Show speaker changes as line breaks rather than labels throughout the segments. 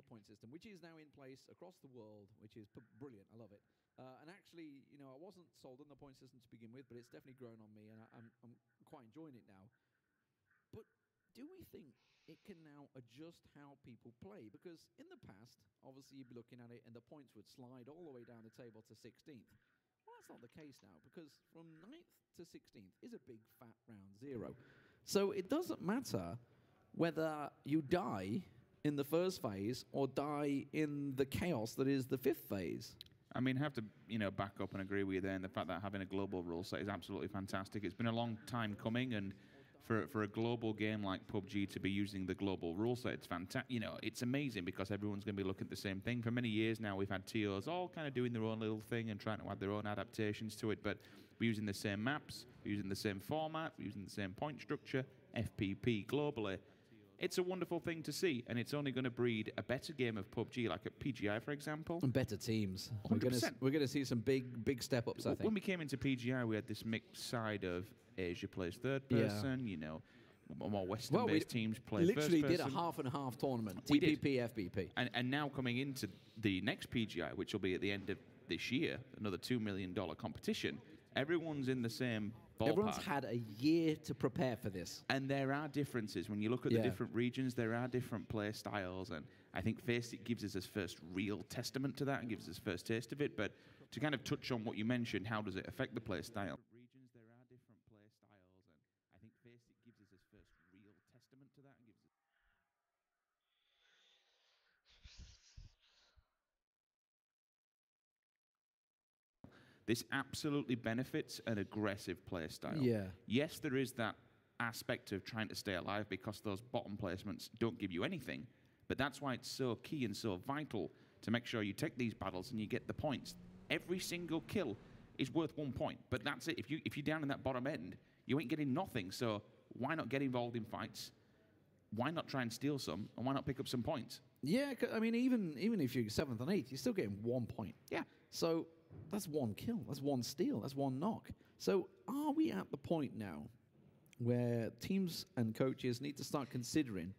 point system, which is now in place across the world, which is brilliant. I love it. And actually, you know, I wasn't sold on the point system to begin with, but it's definitely grown on me, and I'm quite enjoying it now. But do we think it can now adjust how people play? Because in the past, obviously, you'd be looking at it, and the points would slide all the way down the table to 16th. Well, that's not the case now, because from 9th to 16th is a big, fat, round 0. So it doesn't matter whether you die in the first phase or die in the chaos that is the 5th phase.
I mean, I have to, you know, back up and agree with you there, and the fact that having a global rule set is absolutely fantastic. It's been a long time coming, and for a global game like PUBG to be using the global rule set, it's fantastic. You know, it's amazing because everyone's going to be looking at the same thing. For many years now, we've had TOs all kind of doing their own little thing and trying to add their own adaptations to it, but we're using the same maps, we're using the same format, we're using the same point structure, FPP globally. It's a wonderful thing to see, and it's only going to breed a better game of PUBG, like at PGI, for example.
And better teams.
100%.
We're going to see some big step-ups, I think.
When we came into PGI, we had this mixed side of Asia plays third person, you know, more Western-based teams play first person.
Literally did a half-and-half tournament, TPP, FPP.
And now coming into the next PGI, which will be at the end of this year, another $2 million competition, everyone's in the same ballpark.
Everyone's had a year to prepare for this.
And there are differences. When you look at the different regions, there are different play styles. And I think Faceit gives us his first real testament to that and gives us first taste of it. But to kind of touch on what you mentioned, how does it affect the play style? Regions, there are different play styles. And I think Faceit gives us his first real testament to that and gives us... This absolutely benefits an aggressive play style.
Yeah.
Yes, there is that aspect of trying to stay alive because those bottom placements don't give you anything, but that's why it's so key and so vital to make sure you take these battles and you get the points. Every single kill is worth 1 point, but that's it. If you're down in that bottom end, you ain't getting nothing, so why not get involved in fights? Why not try and steal some, and why not pick up some points?
Yeah, I mean, even if you're 7th and 8th, you're still getting 1 point.
Yeah.
So that's 1 kill, that's 1 steal, that's 1 knock. So are we at the point now where teams and coaches need to start considering,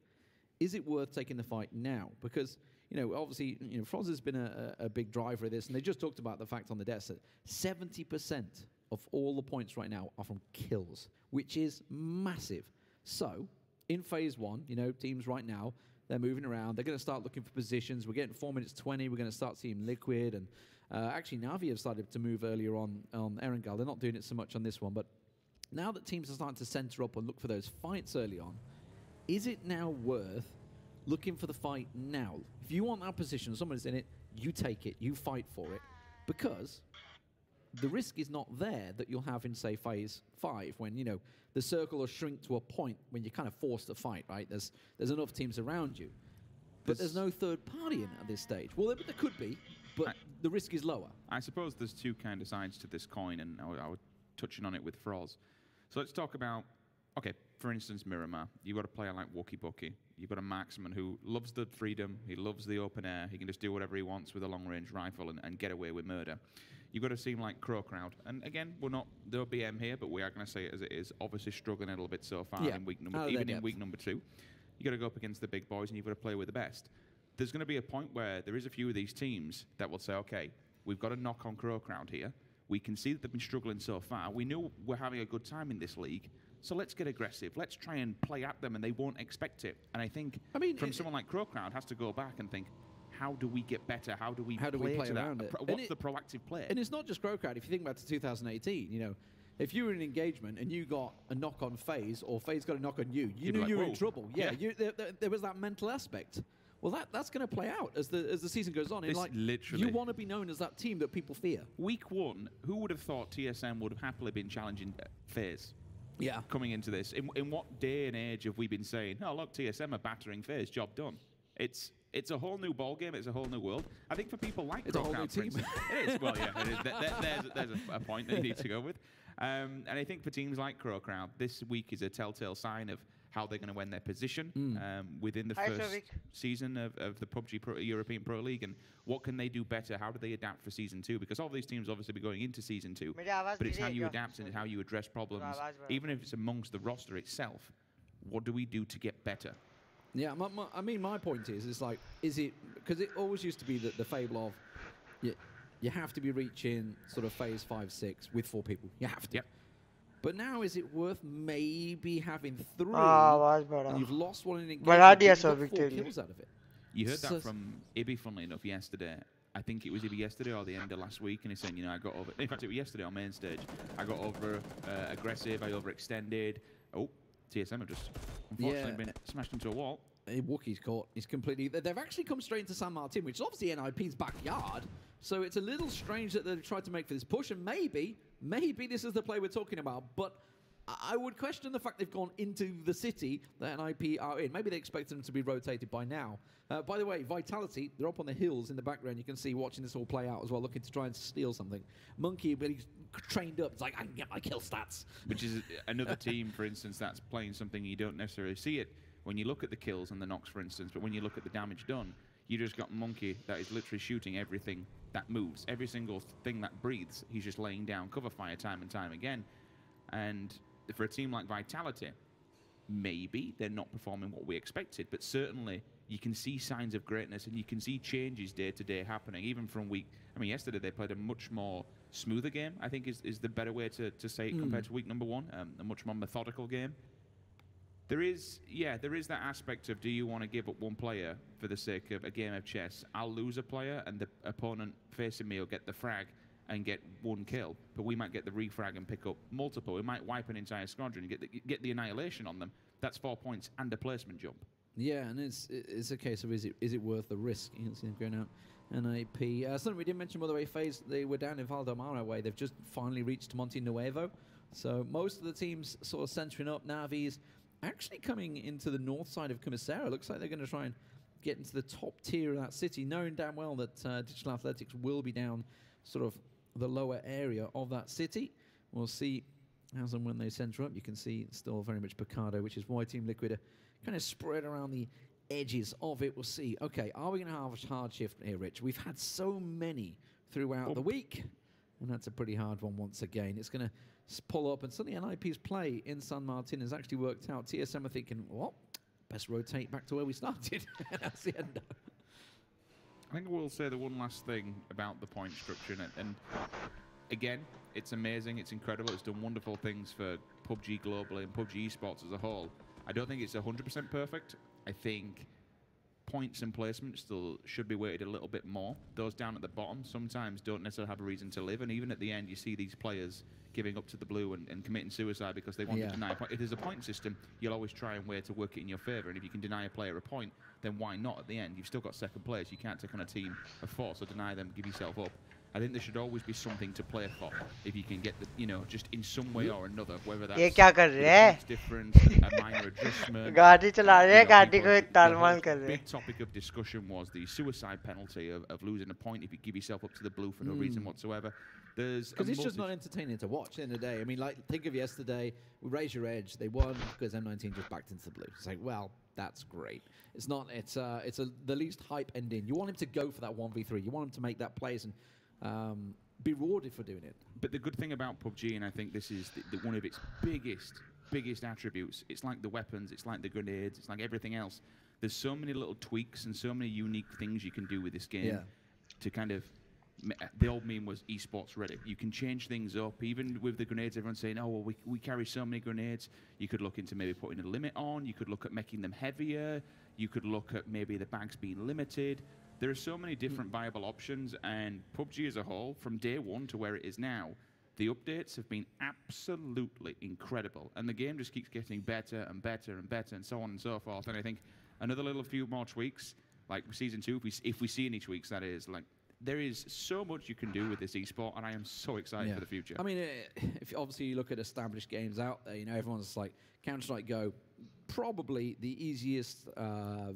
is it worth taking the fight now? Because, you know, obviously, you know, Froz has been a big driver of this, and they just talked about the fact on the desk that 70% of all the points right now are from kills, which is massive. So in phase 1, you know, teams right now, they're moving around. They're going to start looking for positions. We're getting 4 minutes 20. We're going to start seeing Liquid. And actually, Navi have started to move earlier on Erangel. They're not doing it so much on this one. But now that teams are starting to center up and look for those fights early on, is it now worth looking for the fight now? If you want that position, someone's in it, you take it. You fight for it. Because the risk is not there that you'll have in, say, phase 5, when, you know, the circle will shrink to a point when you're kind of forced to fight, right? There's enough teams around you. But there's no third party in at this stage. Well, there could be, but the risk is lower.
I suppose there's two kind of sides to this coin, and I was touching on it with Froz. So let's talk about, okay, for instance, Miramar. You've got a player like Wookie Bucky. You've got a marksman who loves the freedom. He loves the open air. He can just do whatever he wants with a long-range rifle and get away with murder. You've got a team like Crowcrowd. And again, we're not the BM here, but we are going to say it as it is. Obviously struggling a little bit so far in week number, even in week number 2. You've got to go up against the big boys, and you've got to play with the best. There's going to be a point where there is a few of these teams that will say, okay, we've got a knock on Crowcrowd here. We can see that they've been struggling so far. We know we're having a good time in this league, so let's get aggressive. Let's try and play at them, and they won't expect it. And I think from someone like Crowcrowd has to go back and think, how do we get better? How do we play around it? What's the proactive play?
And it's not just Crowcrowd. If you think back to 2018, you know, if you were in an engagement and you got a knock on FaZe, or FaZe got a knock on you, you knew you were in trouble. Yeah, there was that mental aspect. Well, that's going to play out as the season goes on. Like,
literally,
you want to be known as that team that people fear.
Week 1, who would have thought TSM would have happily been challenging FaZe?
Yeah.
Coming into this, in what day and age have we been saying, oh look, TSM are battering FaZe, job done? It's a whole new ball game. It's a whole new world. I think for people like Crowcrowd, for instance, it is. Well, yeah, it is. There's a point that you need to go with. And I think for teams like Crowcrowd, this week is a telltale sign of how they're going to win their position within the first season of the PUBG European Pro League, and what can they do better? How do they adapt for Season 2? Because all these teams obviously be going into Season 2, but it's how you adapt and it's how you address problems. Even if it's amongst the roster itself, what do we do to get better?
Yeah, I mean, my point is like, is it because it always used to be that the fable of you have to be reaching sort of phase 5, 6 with 4 people. You have to.
Yep.
But now is it worth maybe having 3
आवाज बढ़ा
and you've lost one in engagement,
बढ़ा
but
दिया
you've
सब
got 4
victory
kills out of it?
You heard
So-
that from Ibby, funnily enough, yesterday. I think it was either yesterday or the end of last week, and he's saying, I got over. In fact, it was yesterday on main stage. I got over aggressive. I overextended. Oh, TSM have just unfortunately been smashed into a wall.
Wookie's caught. He's completely. They've actually come straight into San Martin, which is obviously NIP's backyard. So it's a little strange that they've tried to make for this push, and maybe this is the play we're talking about. But I would question the fact they've gone into the city that NIP are in. Maybe they expect them to be rotated by now. By the way, Vitality, they're up on the hills in the background. You can see watching this all play out as well, looking to try and steal something. Monkey, but he's trained up. It's like, I can get my kill stats.
Which is another team, for instance, that's playing something you don't necessarily see it when you look at the kills and the knocks, for instance. But when you look at the damage done, you just got Monkey that is literally shooting everything that moves. Every single thing that breathes, he's just laying down cover fire time and time again. And for a team like Vitality, maybe they're not performing what we expected, but certainly you can see signs of greatness and you can see changes day to day happening, even from week. I mean, yesterday they played a much more smoother game, I think is the better way to say it compared to week number 1, a much more methodical game. There is that aspect of, do you want to give up one player for the sake of a game of chess? I'll lose a player and the opponent facing me will get the frag and get 1 kill, but we might get the refrag and pick up multiple. We might wipe an entire squadron and get the annihilation on them. That's 4 points and a placement jump.
Yeah, and it's a case of is it worth the risk? You can see them going out. NIP. Something we didn't mention, by the way, FaZe, they were down in Valdemar way. They've just finally reached Monte Nuevo. So most of the teams sort of centering up. Navi's actually coming into the north side of Commissara. Looks like they're going to try and get into the top tier of that city, knowing damn well that Digital Athletics will be down sort of the lower area of that city. We'll see as and when they center up. You can see still very much Picardo, which is why Team Liquid are kind of spread around the edges of it. We'll see. Okay, are we going to have a hard shift here, Rich? We've had so many throughout the week, and that's a pretty hard one once again. It's going to pull up, and suddenly NIP's play in San Martin has actually worked out. TSM are thinking, what? Best rotate back to where we started. That's the end.
I think we'll say the one last thing about the point structure, and again, it's amazing, it's incredible, it's done wonderful things for PUBG globally and PUBG esports as a whole. I don't think it's 100% perfect. I think points and placement still should be weighted a little bit more. Those down at the bottom sometimes don't necessarily have a reason to live, and even at the end you see these players giving up to the blue and committing suicide because they want to deny a point. If there's a point system, you'll always try and way to work it in your favour, and if you can deny a player a point, then why not at the end? You've still got second place. You can't take on a team of 4, so deny them, give yourself up. I think there should always be something to play for. If you can get the, just in some way or another, whether that's
ये क्या कर रहे हैं?
different, a minor adjustment.
गाड़ी चला रहे हैं, गाड़ी को तालमान कर रहे हैं.
Big topic of discussion was the suicide penalty of losing a point if you give yourself up to the blue for no reason whatsoever.
Because it's just not entertaining to watch at the end of the day. I mean, like, think of yesterday, we raised your edge, they won because M19 just backed into the blue. It's like, well, that's great. It's not, it's the least hype ending. You want him to go for that 1v3. You want him to make that plays and be rewarded for doing it.
But the good thing about PUBG, and I think this is one of its biggest attributes, it's like the weapons, it's like the grenades, it's like everything else. There's so many little tweaks and so many unique things you can do with this game to kind of... The old meme was esports ready. You can change things up, even with the grenades. Everyone's saying, "Oh, well, we carry so many grenades." You could look into maybe putting a limit on. You could look at making them heavier. You could look at maybe the bags being limited. There are so many different viable options, and PUBG as a whole, from day one to where it is now, the updates have been absolutely incredible, and the game just keeps getting better and better and better, and so on and so forth. And I think another few more tweaks, like Season 2, if we see any tweaks, that is, like, there is so much you can do with this esport, and I am so excited for the future.
I mean, if obviously you look at established games out there, everyone's like, Counter-Strike Go, probably the easiest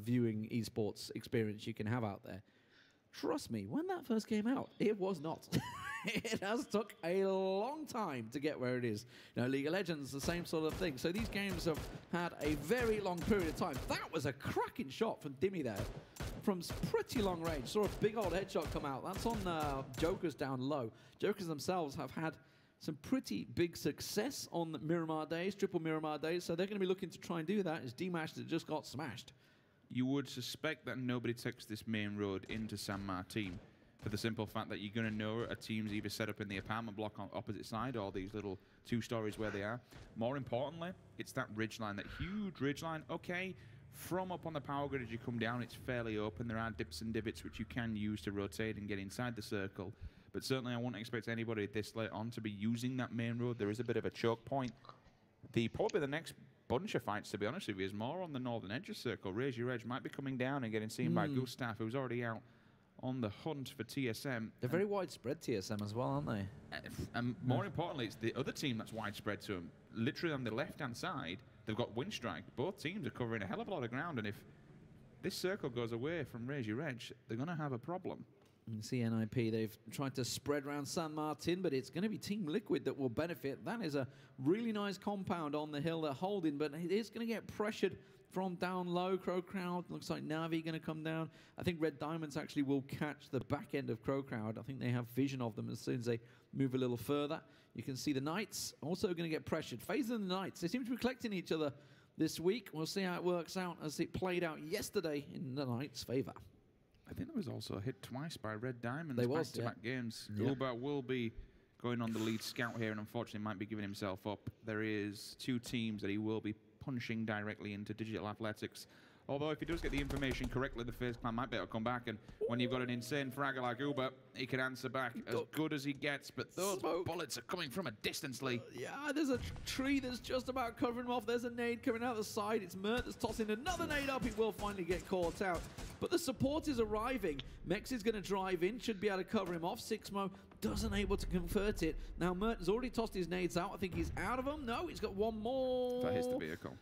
viewing esports experience you can have out there. Trust me, when that first came out, it was not. It has took a long time to get where it is. League of Legends, the same sort of thing. So these games have had a very long period of time. That was a cracking shot from Dimmy there. From pretty long range. Saw a big old headshot come out. That's on Jokers down low. Jokers themselves have had some pretty big success on Miramar days, triple Miramar days. So they're going to be looking to try and do that. As Dmash that just got smashed.
you would suspect that nobody takes this main road into San Martin for the simple fact that you're going to know a team's either set up in the apartment block on opposite side or these little 2 stories where they are. More importantly, it's that ridgeline, that huge ridgeline. Okay, from up on the power grid as you come down, it's fairly open. There are dips and divots which you can use to rotate and get inside the circle. But certainly I wouldn't expect anybody this late on to be using that main road. There is a bit of a choke point. Probably the next bunch of fights, to be honest with you, is more on the northern edge of circle. Raise Your Edge might be coming down and getting seen by Gustav, who's already out on the hunt for TSM.
They're very widespread TSM as well, aren't they?
And more importantly, it's the other team that's widespread to them. Literally on the left-hand side, they've got Windstrike. Both teams are covering a hell of a lot of ground, and if this circle goes away from Raise Your Edge, they're going to have a problem.
You see NIP, they've tried to spread around San Martin, but it's going to be Team Liquid that will benefit. That is a really nice compound on the hill they're holding, but it is going to get pressured from down low. Crowd looks like Navi going to come down. I think Red Diamonds actually will catch the back end of Crowd. I think they have vision of them as soon as they move a little further. You can see the Knights also going to get pressured. FaZe and the Knights, they seem to be collecting each other this week. We'll see how it works out as it played out yesterday in the Knights' favor.
I think there was also a hit twice by Red Diamonds back-to-back games.
Yeah.
Uber will be going on the lead scout here and unfortunately might be giving himself up. There is 2 teams that he will be punching directly into Digital Athletics. Although if he does get the information correctly, the FaZe clan might be able to come back, and when you've got an insane fragger like Uber, he can answer back as good as he gets, but those bullets are coming from a distance, Lee.
Yeah, there's a tree that's just about covering him off. There's a nade coming out the side. It's Mert that's tossing another nade up. He will finally get caught out. But the support is arriving. Mex is going to drive in, should be able to cover him off. Sixmo doesn't able to convert it. Now Mert has already tossed his nades out. I think he's out of them. No, he's got one more.
That hits the vehicle.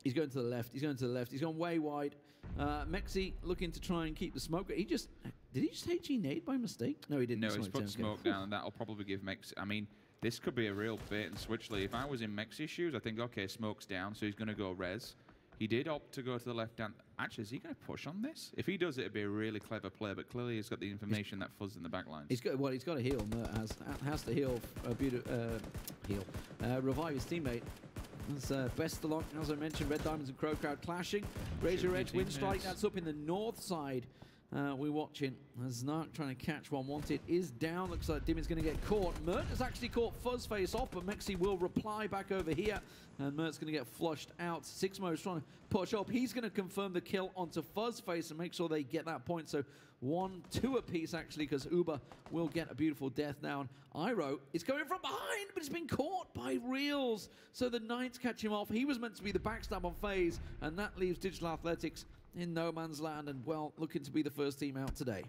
He's going to the left. He's going to the left. He's gone way wide. Mexi looking to try and keep the smoke. Did he just HG nade by mistake? No, he didn't.
No, he's put smoke down, and that'll probably give Mex. I mean, this could be a real bait and switch. Lee. If I was in Mexi's shoes, I think, okay, smoke's down, so he's going to go res. He did opt to go to the left hand. Actually, is he going to push on this? If he does, it'd be a really clever play, but clearly he's got the information that fuzz in the back lines.
He's got a heal. Mert has to heal. Revive his teammate. That's best along, as I mentioned, Red Diamonds and Crowd clashing. Raise Your Edge, Windstrike, that's up in the north side. We're watching as Narc trying to catch one. Wanted is down. Looks like Dimmy's going to get caught. Mert has actually caught Fuzzface off, but Mexi will reply back over here. And Mert's going to get flushed out. Sixmo's trying to push up. He's going to confirm the kill onto Fuzzface and make sure they get that point. So 1-2 apiece, actually, because Uber will get a beautiful death down. Iro is going from behind, but it's been caught by Reels. So the Knights catch him off. He was meant to be the backstab on FaZe, and that leaves Digital Athletics in no man's land and, well, looking to be the first team out today.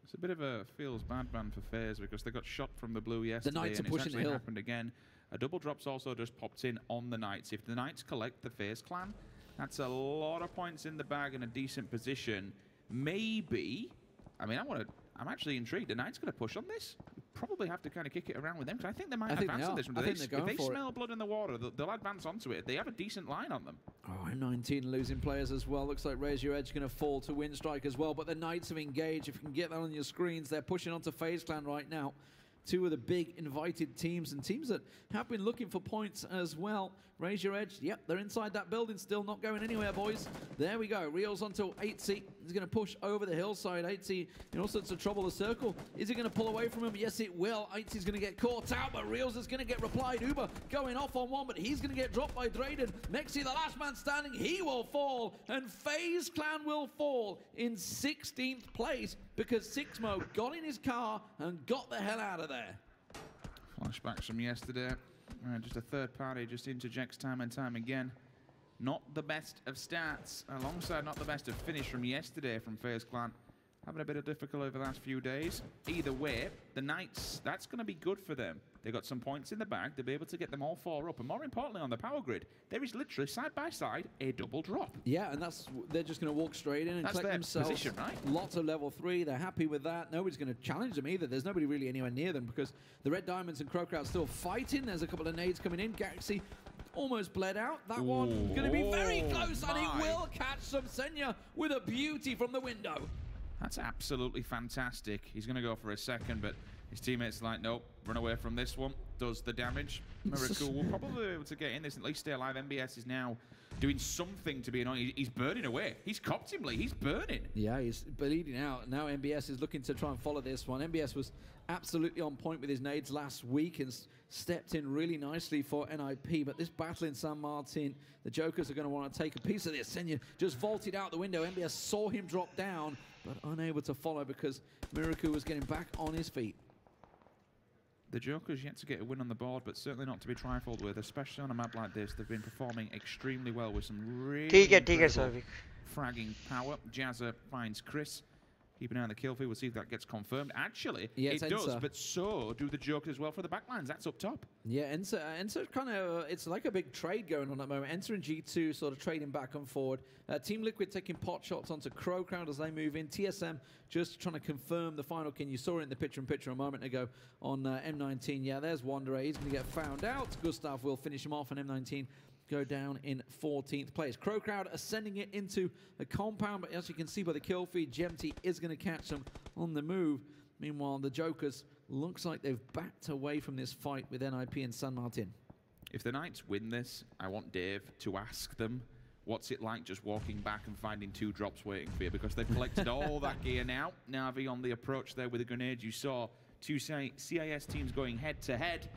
It's a bit of a feels bad ban for FaZe because they got shot from the blue yesterday.
The Knights are pushing the hill.
Happened again. A double drop's also just popped in on the Knights. If the Knights collect the FaZe clan, that's a lot of points in the bag and a decent position. Maybe, I mean, I'm actually intrigued. The Knights going to push on this? Probably have to kind of kick it around with them because I think they might advance on this one. If they smell blood in the water, they'll advance onto it. They have a decent line on them.
Oh, 19 losing players as well. Looks like Raise Your Edge going to fall to Windstrike as well. But the Knights have engaged. If you can get that on your screens, they're pushing onto FaZe Clan right now. 2 of the big invited teams and teams that have been looking for points as well. Raise Your Edge. Yep, they're inside that building still, not going anywhere, boys. There we go. Reels onto 8C. He's going to push over the hillside. 8C in all sorts of trouble. The circle. Is he going to pull away from him? Yes, it will. 8C's going to get caught out, but Reels is going to get replied. Uber going off on one, but he's going to get dropped by Drayden. Mexi, the last man standing, he will fall. And FaZe Clan will fall in 16th place because Sixmo got in his car and got the hell out of there.
Flashbacks from yesterday. Just a third party just interjects time and time again. Not the best of stats, alongside not the best of finish from yesterday from FaZe Clan. Having a bit of difficulty over the last few days. Either way, the Knights, that's going to be good for them. They got some points in the bag. They'll be able to get them all 4 up. And more importantly, on the power grid, there is literally side by side a double drop.
Yeah, and they're just going to walk straight in and collect themselves.
Position, right?
Lots of level 3. They're happy with that. Nobody's going to challenge them either. There's nobody really anywhere near them because the Red Diamonds and Crowd still fighting. There's a couple of nades coming in. Galaxy almost bled out. That one going to be very close, and he will catch some Senya with a beauty from the window.
That's absolutely fantastic. He's going to go for a second, but his teammates are like, nope, run away from this one. does the damage. Miracle will probably be able to get in this and at least stay alive. MBS is now doing something to be annoying. He's burning away. He's copped him, Lee. He's burning.
Yeah, he's bleeding out. Now MBS is looking to try and follow this one. MBS was absolutely on point with his nades last week and stepped in really nicely for NIP. But this battle in San Martin, the Jokers are going to want to take a piece of this. Senya just vaulted out the window. MBS saw him drop down, but unable to follow because Miracle was getting back on his feet.
The Joker's yet to get a win on the board, but certainly not to be trifled with, especially on a map like this. They've been performing extremely well with some really incredible fragging power. Jazza finds Chris. Keep an eye on the kill feed. We'll see if that gets confirmed. Actually, yeah, it does, but so do the Jokers as well for the backlines. That's up top.
Yeah, Ensa kind of, it's like a big trade going on at the moment. Ensa and G2 sort of trading back and forward. Team Liquid taking pot shots onto Crowd as they move in. TSM just trying to confirm the final king. You saw it in the picture-in-picture a moment ago on M19. Yeah, there's Wanderer. He's going to get found out. Gustav will finish him off on M19. Go down in 14th place. Crowd are sending it into the compound, but as you can see by the kill feed, Gemty is going to catch them on the move. Meanwhile, the Jokers looks like they've backed away from this fight with NIP and San Martin.
If the Knights win this, I want Dave to ask them what's it like just walking back and finding 2 drops waiting for you, because they've collected all that gear now. Na'Vi on the approach there with a grenade. You saw 2 CIS teams going head-to-head.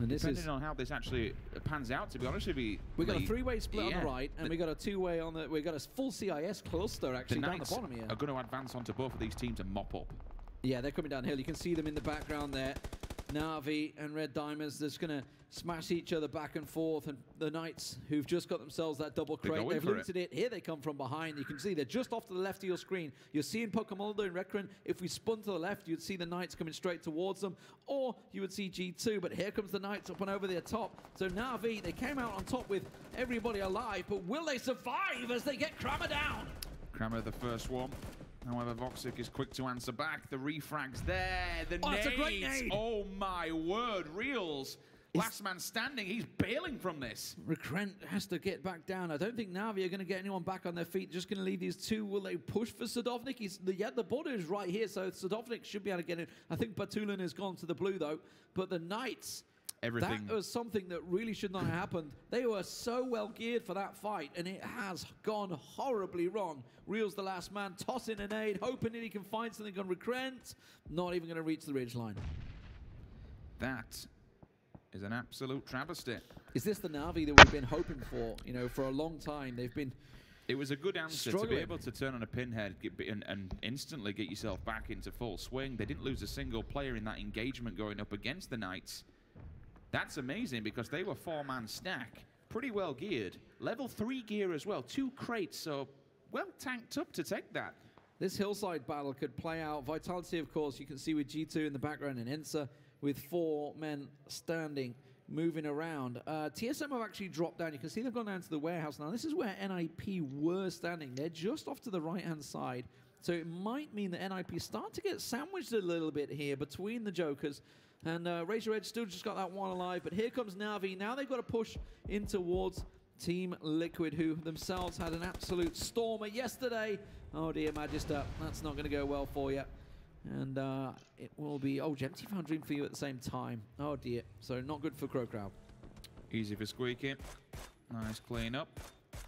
And depending on how this actually pans out, to be honest with you,
we got a 3-way split on the right, and we got a 2-way on the. We got a full CIS cluster actually down the bottom here.
Are going to advance onto both of these teams and mop up.
Yeah, they're coming downhill. You can see them in the background there. Na'Vi and Red Diamonds, they're just going to smash each other back and forth. And the Knights, who've just got themselves that double crate, they've looted it. Here they come from behind. You can see they're just off to the left of your screen. You're seeing Pokemon and Rekran. If we spun to the left, you'd see the Knights coming straight towards them, or you would see G2. But here comes the Knights up and over their top. So Na'Vi, they came out on top with everybody alive, but will they survive as they get Kramer down?
Kramer the first one. However, Voxic is quick to answer back. The refrags there. The nades.
It's a great nade.
Oh my word. Reels. Last man standing. He's bailing from this.
Recrent has to get back down. I don't think Na'Vi are going to get anyone back on their feet. Just going to leave these 2. Will they push for Sadovnik? The border is right here, so Sadovnik should be able to get it. I think Batulin has gone to the blue, though. But the Knights...
Everything.
That was something that really should not have happened. They were so well geared for that fight, and it has gone horribly wrong. Reel's the last man, tossing an aid, hoping that he can find something on Recrent. Not even going to reach the ridgeline.
That is an absolute travesty.
Is this the Na'Vi that we've been hoping for? You know, for a long time, they've been...
It was a good answer
struggling.
To be able to turn on a pinhead and instantly get yourself back into full swing. They didn't lose a single player in that engagement going up against the Knights. That's amazing because they were 4-man stack, pretty well geared. Level 3 gear as well, 2 crates, so well tanked up to take that.
This hillside battle could play out. Vitality, of course, you can see with G2 in the background and Ensa with 4 men standing, moving around. TSM have actually dropped down. You can see they've gone down to the warehouse now. This is where NIP were standing. They're just off to the right-hand side. So it might mean that NIP start to get sandwiched a little bit here between the Jokers. And Razor Edge still just got that one alive. But here comes Na'Vi. Now they've got to push in towards Team Liquid, who themselves had an absolute stormer yesterday. Oh dear, Magister, that's not going to go well for you. And it will be... Oh, Gemty found Dream for you at the same time. Oh dear. So not good for Crowd.
Easy for Squeaky. Nice clean up.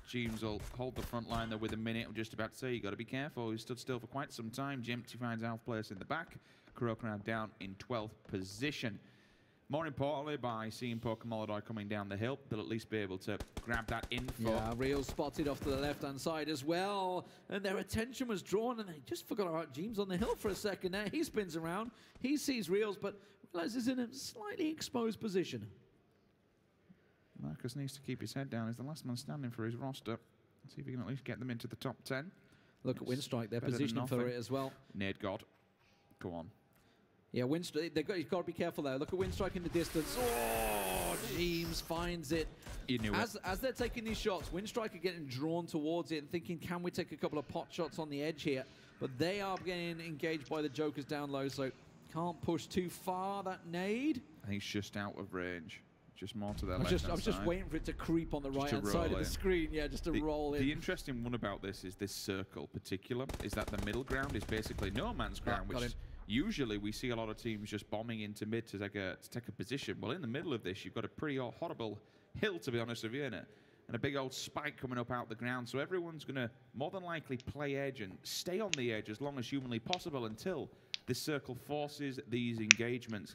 James will hold the front line there with a minute. I'm just about to say, you got to be careful. He stood still for quite some time. Gemty finds Alf place in the back. Kurokana down in 12th position. More importantly, by seeing Pokemon coming down the hill, they'll at least be able to grab that info.
Yeah, Real spotted off to the left-hand side as well. And their attention was drawn, and they just forgot about James on the hill for a second there. He spins around. He sees Reals, but realizes in a slightly exposed position.
Marcus needs to keep his head down. He's the last man standing for his roster. Let's see if he can at least get them into the top 10.
Look at Windstrike. They're positioning for it as well.
Nade God. Go on.
Yeah, Windstrike, you've got to be careful there. Look at Windstrike in the distance. Oh, James finds it.
You knew
it. As they're taking these shots, Windstrike are getting drawn towards it and thinking, can we take a couple of pot shots on the edge here? But they are getting engaged by the Jokers down low, so can't push too far. That nade.
He's just out of range. Just more to their left.
I was just waiting for it to creep on the right-hand side of the screen. Yeah, just to roll in.
The interesting one about this is this circle particular, is that the middle ground is basically no man's ground, which Usually we see a lot of teams just bombing into mid to take a position. Well, in the middle of this, you've got a pretty horrible hill, to be honest with you, innit? And a big old spike coming up out the ground. So everyone's going to more than likely play edge and stay on the edge as long as humanly possible until this circle forces these engagements.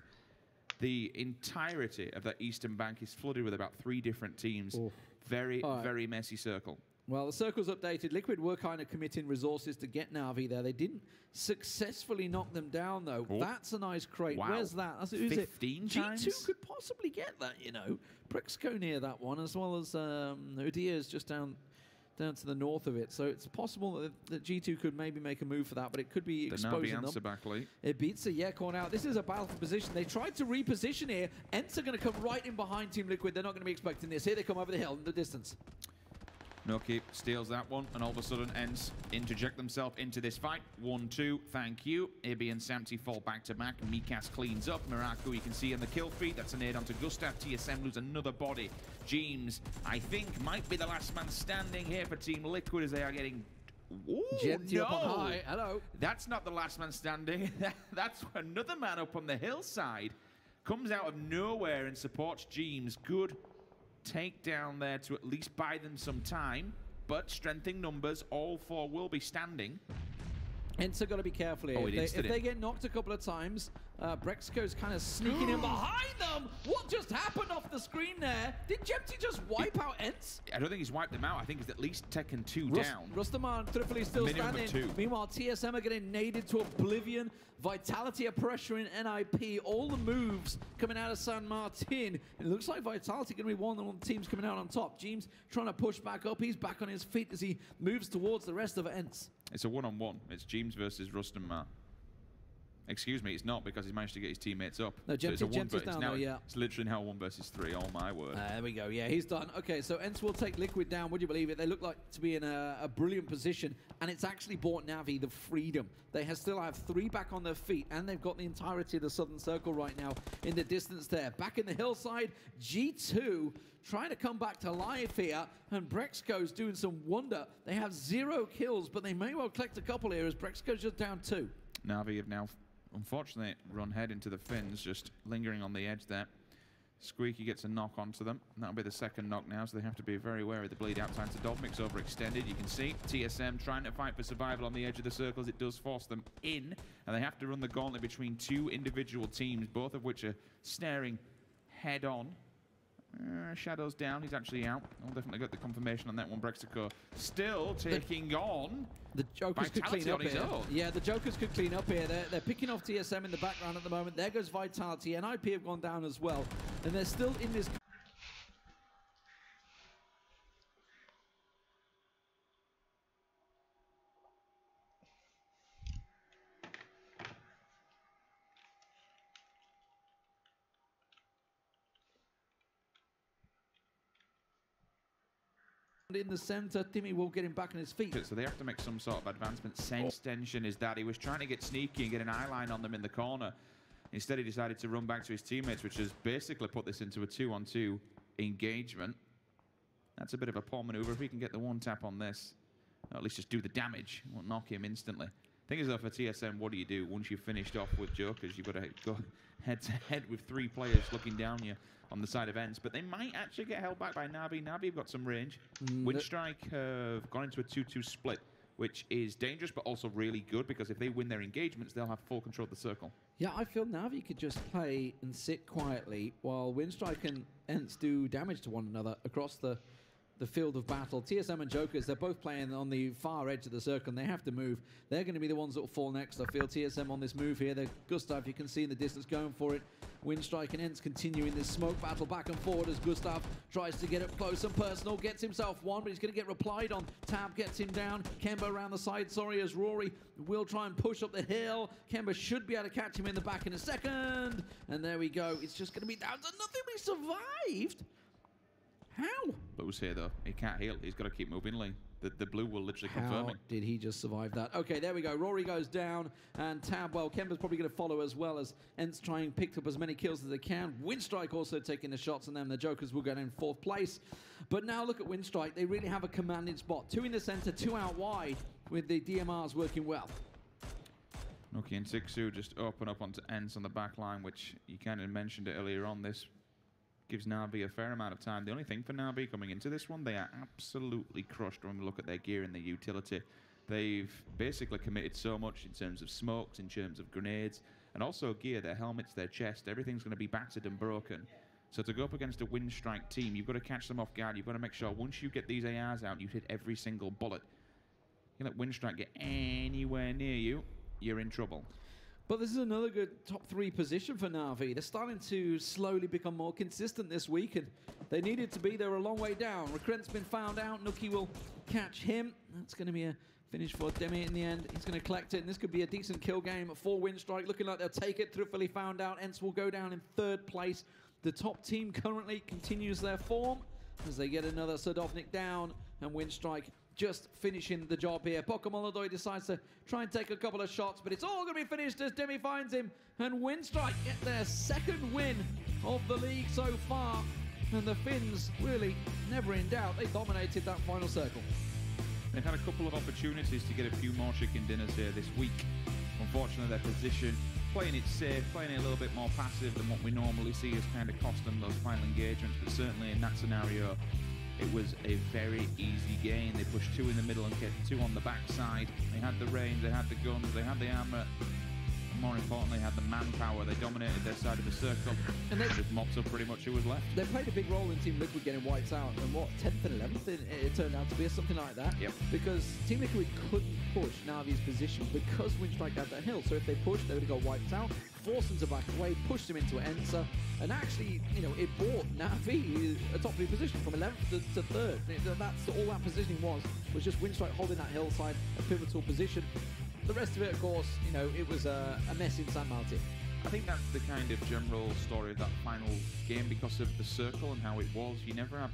The entirety of that eastern bank is flooded with about 3 different teams. Oof. Very, very messy circle.
Well, the circle's updated. Liquid were kind of committing resources to get Na'Vi there. They didn't successfully knock them down, though. Oh. That's a nice crate. Wow. Where's that? That's,
15 times?
G2 could possibly get that, you know. Brexco near that one, as well as Udia's just down to the north of it. So it's possible that G2 could maybe make a move for that, but it could be exposing them.
Back late.
It beats a corner out. This is a battle for position. They tried to reposition here. Ents are going to come right in behind Team Liquid. They're not going to be expecting this. Here they come over the hill in the distance.
Noki steals that one, and all of a sudden Ents interject themselves into this fight. 1-2, thank you. Ibi and Samti fall back to back. Mikas cleans up. Miraku, you can see in the kill feed. That's a nade onto Gustav. TSM lose another body. James, I think, might be the last man standing here for Team Liquid as they are getting... Ooh,
no. Up on high. Hello.
That's not the last man standing. That's another man up on the hillside. Comes out of nowhere and supports James. Good take down there to at least buy them some time, but strengthening numbers, all 4 will be standing.
Ents are got to be careful here. If they get knocked a couple of times, Brexco's kind of sneaking in behind them. What just happened off the screen there? Did Jemty just wipe out Ents?
I don't think he's wiped them out. I think he's at least taken 2 down.
Rustaman Tripoli still standing. Meanwhile, TSM are getting naded to oblivion. Vitality are pressuring NIP. All the moves coming out of San Martin. It looks like Vitality going to be one of the teams coming out on top. James trying to push back up. He's back on his feet as he moves towards the rest of Ents.
It's a one-on-one. It's James versus Rustamar. Excuse me, it's not, because he's managed to get his teammates up.
No, Jemty's down now, yeah.
It's literally now 1 versus 3, oh my word.
There we go, yeah, he's done. Okay, so Ents will take Liquid down, would you believe it? They look like to be in a brilliant position, and it's actually bought Na'Vi the freedom. They still have 3 back on their feet, and they've got the entirety of the southern circle right now in the distance there. Back in the hillside, G2 trying to come back to life here, and Brexco's doing some wonder. They have 0 kills, but they may well collect a couple here as Brexco's just down 2.
Na'Vi have now, unfortunately, run head into the Finns, just lingering on the edge there. Squeaky gets a knock onto them. That'll be the second knock now, so they have to be very wary of the bleed out time to Dovmix overextended. You can see TSM trying to fight for survival on the edge of the circles. It does force them in, and they have to run the gauntlet between 2 individual teams, both of which are staring head on. Shadow's down, he's actually out. I'll definitely get the confirmation on that one. Brexico still taking on.
The Jokers could clean up here. Yeah, the Jokers could clean up here. They're picking off TSM in the background at the moment. There goes Vitality. NIP have gone down as well. And they're still in this... in the center. Timmy will get him back on his feet.
So they have to make some sort of advancement. Sense tension is that he was trying to get sneaky and get an eye line on them in the corner. Instead, he decided to run back to his teammates, which has basically put this into a 2-on-2 engagement. That's a bit of a poor maneuver. If he can get the 1 tap on this, or at least just do the damage, it won't knock him instantly. Thing is, though, for TSM, what do you do? Once you've finished off with Jokers, you've got to go head-to-head with 3 players looking down you on the side of Ents, but they might actually get held back by Na'Vi. Na'Vi have got some range. Windstrike have gone into a 2-2 split, which is dangerous, but also really good, because if they win their engagements, they'll have full control of the circle.
Yeah, I feel Na'Vi could just play and sit quietly while Windstrike and Ents do damage to one another across the field of battle. TSM and Jokers, they're both playing on the far edge of the circle, and they have to move. They're going to be the ones that will fall next. I feel TSM on this move here. Gustav, you can see in the distance, going for it. Windstrike and Ents continuing this smoke battle back and forward as Gustav tries to get up close and personal. Gets himself 1, but he's going to get replied on. Tab gets him down. Kemba around the side, sorry, as Rory will try and push up the hill. Kemba should be able to catch him in the back in a second. And there we go. It's just going to be down to nothing. We survived. How?
Blue's here, though. He can't heal. He's got to keep moving lane. The blue will literally confirm it.
How did he just survive that? Okay, there we go. Rory goes down, and Tab, well, Kemba's probably going to follow as well, as Ents try and pick up as many kills as they can. Windstrike also taking the shots, and then the Jokers will get in 4th place. But now look at Windstrike. They really have a commanding spot. 2 in the center, 2 out wide, with the DMRs working well.
Nuki and Sixu just open up onto Ents on the back line, which you kind of mentioned it earlier on. This gives Na'Vi a fair amount of time. The only thing for Na'Vi coming into this one, they are absolutely crushed when we look at their gear and their utility. They've basically committed so much in terms of smokes, in terms of grenades, and also gear, their helmets, their chest. Everything's going to be battered and broken. So to go up against a Windstrike team, you've got to catch them off guard. You've got to make sure once you get these ARs out, you hit every single bullet. You let Windstrike get anywhere near you, you're in trouble.
But this is another good top 3 position for Na'Vi. They're starting to slowly become more consistent this week, and they needed to be. They were a long way down. Recruit's been found out. Nuki will catch him. That's going to be a finish for Demi in the end. He's going to collect it, and this could be a decent kill game for Windstrike. Looking like they'll take it. Truthfully found out. Ents will go down in 3rd place. The top team currently continues their form as they get another Sadovnik down, and Windstrike just finishing the job here. Pokemon decides to try and take a couple of shots, but it's all going to be finished as Demi finds him, and Windstrike get their 2nd win of the league so far, and the Finns really never in doubt. They dominated that final circle.
They've had a couple of opportunities to get a few more chicken dinners here this week. Unfortunately, their position, playing it safe, playing it a little bit more passive than what we normally see, has kind of cost them those final engagements, but certainly in that scenario, it was a very easy game. They pushed 2 in the middle and kept 2 on the backside. They had the range, they had the guns, they had the armor. And more importantly, they had the manpower. They dominated their side of the circle. And they just mopped up pretty much who was left.
They played a big role in Team Liquid getting wiped out. And what, 10th and 11th it turned out to be, something like that.
Yep.
Because Team Liquid couldn't push Na'Vi's position because Windstrike had that hill. So if they pushed, they would have got wiped out. Forced them to back away, pushed them into Ensa, and actually, you know, it brought Na'Vi a top 3 position from 11th to 3rd. That's all that positioning was just Windstrike holding that hillside, a pivotal position. The rest of it, of course, you know, it was a mess in San Martin.
I think that's the kind of general story of that final game because of the circle and how it was. You never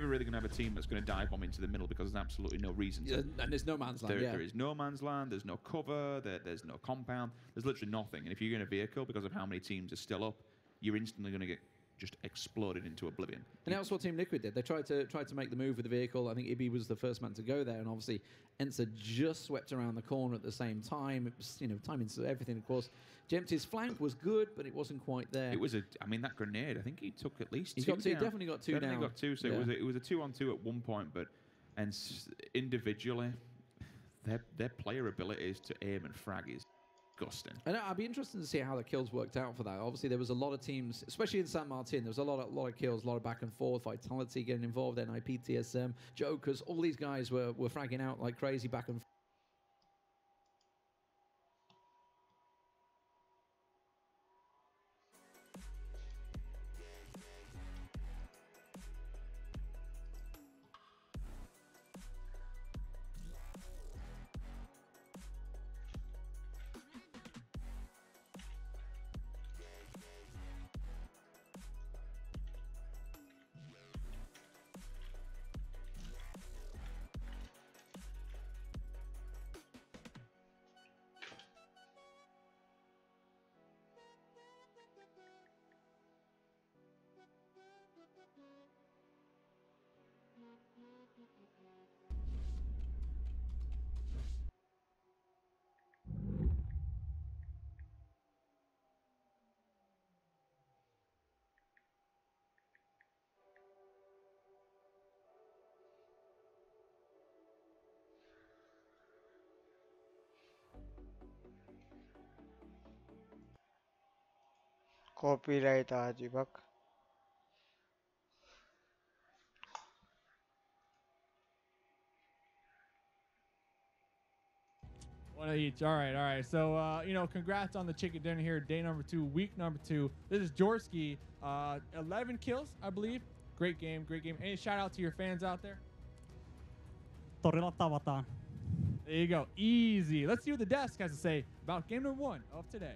really going to have a team that's going to dive bomb into the middle because there's absolutely no reason to.
And there's no man's land.
There is no man's land. There's no cover. There's no compound. There's literally nothing. And if you're in a vehicle, because of how many teams are still up, you're instantly going to get just exploded into oblivion. And
that's what Team Liquid did. They tried to make the move with the vehicle. I think Ibi was the first man to go there, and obviously Ensa just swept around the corner at the same time. It was, you know, timing everything, of course. Jempty's flank was good, but it wasn't quite there.
It was I mean, that grenade, I think he took at least 2
got two,
down.
definitely got 2
definitely
down.
got 2, so it was a 2-on-2 at one point, but individually, their player abilities to aim and frag is disgusting.
And I'd be interested to see how the kills worked out for that. Obviously, there was a lot of teams, especially in San Martin, there was a lot of kills, a lot of back and forth, Vitality getting involved, NIP, TSM, Jokers, all these guys were fragging out like crazy back and forth.
Copyright आज बक
One of each. All right. So, you know, congrats on the chicken dinner here. Day number 2, week number 2. This is Jorski. 11 kills, I believe. Great game. Any shout out to your fans out there?
Torilla tavataan.
There you go. Easy. Let's see what the desk has to say about game number 1 of today.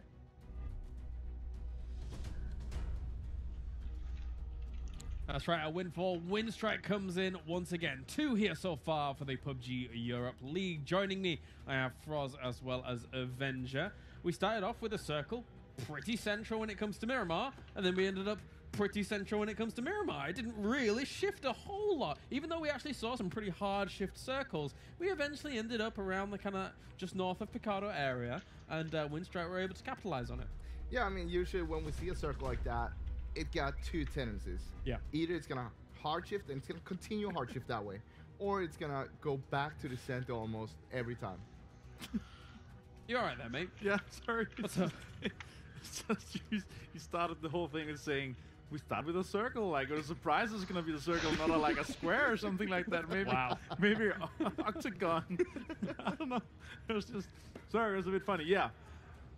That's right, a win for Windstrike comes in once again. 2 here so far for the PUBG Europe League. Joining me, I have Froz as well as Avenger. We started off with a circle, pretty central when it comes to Miramar, and then we ended up pretty central when it comes to Miramar. It didn't really shift a whole lot. Even though we actually saw some pretty hard shift circles, we eventually ended up around the kind of just north of Picado area, and Windstrike were able to capitalize on it.
Yeah, I mean, usually when we see a circle like that, it got two tendencies.
Yeah.
Either it's gonna hard shift and it's gonna continue hard shift that way, or it's gonna go back to the center almost every time.
You all right there, mate?
Yeah, sorry.
What's up?
It's just you started the whole thing as saying we start with a circle, like the surprise is gonna be the circle, not like a square or something like that. Maybe,
Wow.
Maybe octagon. I don't know. It was just sorry. It was a bit funny. Yeah.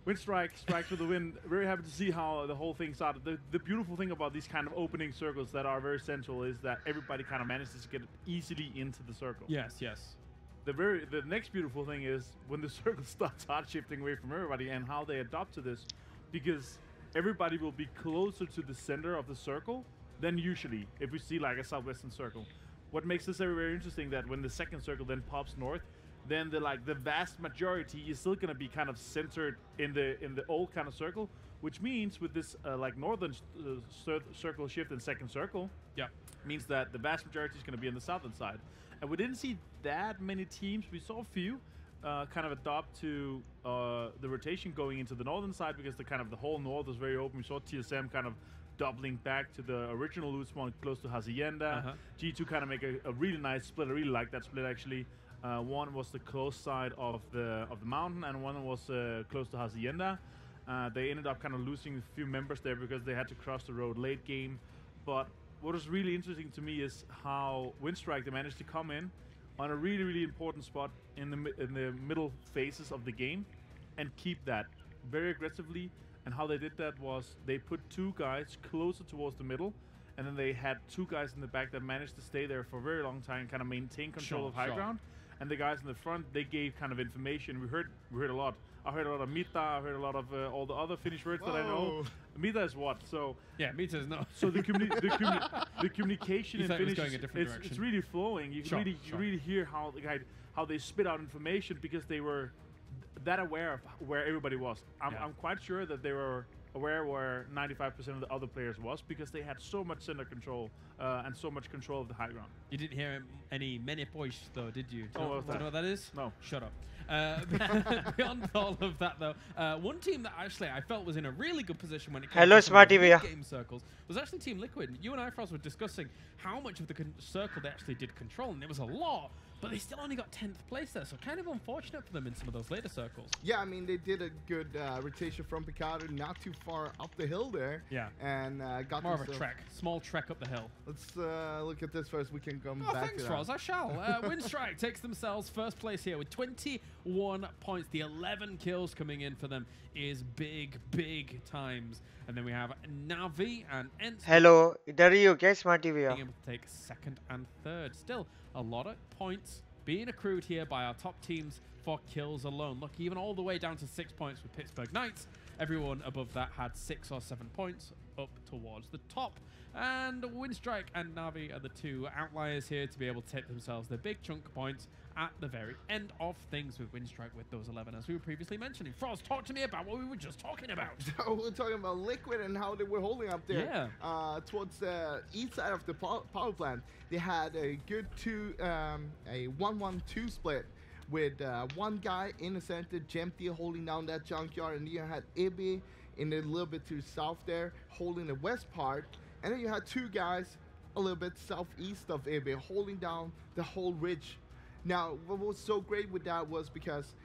Windstrike strikes with the wind. Very happy to see how the whole thing started. The beautiful thing about these kind of opening circles that are very central is that everybody kind of manages to get easily into the circle.
Yes, yes.
The next beautiful thing is when the circle starts hard shifting away from everybody and how they adopt to this, because everybody will be closer to the center of the circle than usually if we see like a southwestern circle. What makes this very, very interesting that when the second circle then pops north, then the vast majority is still going to be kind of centered in the old kind of circle, which means with this like northern circle shift and second circle,
Yeah.
means that the vast majority is going to be on the southern side. And we didn't see that many teams. We saw a few kind of adopt to the rotation going into the northern side because the whole north was very open. We saw TSM kind of doubling back to the original loot spawn close to Hacienda. G2 kind of make a really nice split. I really like that split actually. One was the close side of the mountain, and one was close to Hacienda. They ended up kind of losing a few members there because they had to cross the road late game. But what was really interesting to me is how Windstrike, they managed to come in on a really, really important spot in the middle phases of the game and keep that very aggressively. And how they did that was they put two guys closer towards the middle, and then they had two guys in the back that managed to stay there for a very long time, kind of maintain control of high ground. And the guys in the front, they gave kind of information. We heard a lot. I heard a lot of Mita. I heard a lot of all the other Finnish words that I know. Mita is what? So
yeah, Mita is not.
So the communication in Finnish, it's really flowing. You really hear how they spit out information because they were that aware of where everybody was. I'm quite sure that they were aware where 95% of the other players was because they had so much center control and so much control of the high ground.
You didn't hear any Menepoish though, did you? Do you know what that is?
No.
Shut up. Beyond all of that though, one team that actually I felt was in a really good position when it came to
Smart TV.
game circles was actually Team Liquid. You and I, Frost, were discussing how much of the circle they actually did control, and it was a lot. But they still only got 10th place there, so kind of unfortunate for them in some of those later circles.
Yeah, I mean, they did a good rotation from Picado, not too far up the hill there.
Yeah.
And got
more of a trek, small trek up the hill.
Let's look at this first. We can come back
thanks,
to that.
Roz. I shall. Windstrike takes themselves first place here with 21 points. The 11 kills coming in for them is big, big times. And then we have Navi and Ent.
Hello, idhar hi ho kya Smart TV?
Being able to take second and third. Still a lot of points being accrued here by our top teams for kills alone. Look, even all the way down to 6 points with Pittsburgh Knights. Everyone above that had 6 or 7 points up towards the top. And Windstrike and Navi are the two outliers here to be able to take themselves their big chunk of points at the very end of things with Windstrike with those 11, as we were previously mentioning. Frost, talk to me about what we were just talking about.
We're talking about Liquid and how they were holding up there.
Yeah.
Towards the east side of the power plant, they had a good a 1-1-2 split with one guy in the center, Jempty, holding down that junkyard, and you had Ibi in a little bit to south there, holding the west part, and then you had two guys a little bit southeast of Ibi, holding down the whole ridge. Now, what was so great with that was because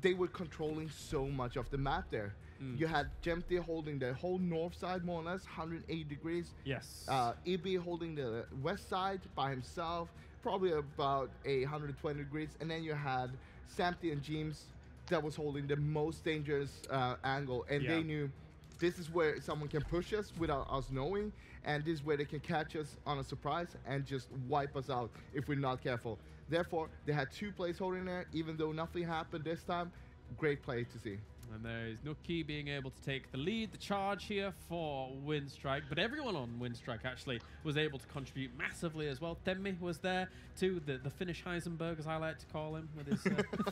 they were controlling so much of the map there. You had Jempty holding the whole north side, more or less, 180 degrees.
Yes.
Ibi holding the west side by himself, probably about 120 degrees. And then you had Samty and James that was holding the most dangerous angle. And they knew this is where someone can push us without us knowing. And this is where they can catch us on a surprise and just wipe us out if we're not careful. Therefore, they had two placeholders in there. Even though nothing happened this time, great play to see.
And there is Nuki being able to take the lead, the charge here for Winstrike. But everyone on Winstrike actually was able to contribute massively as well. Demi was there too, the Finnish Heisenberg, as I like to call him, with his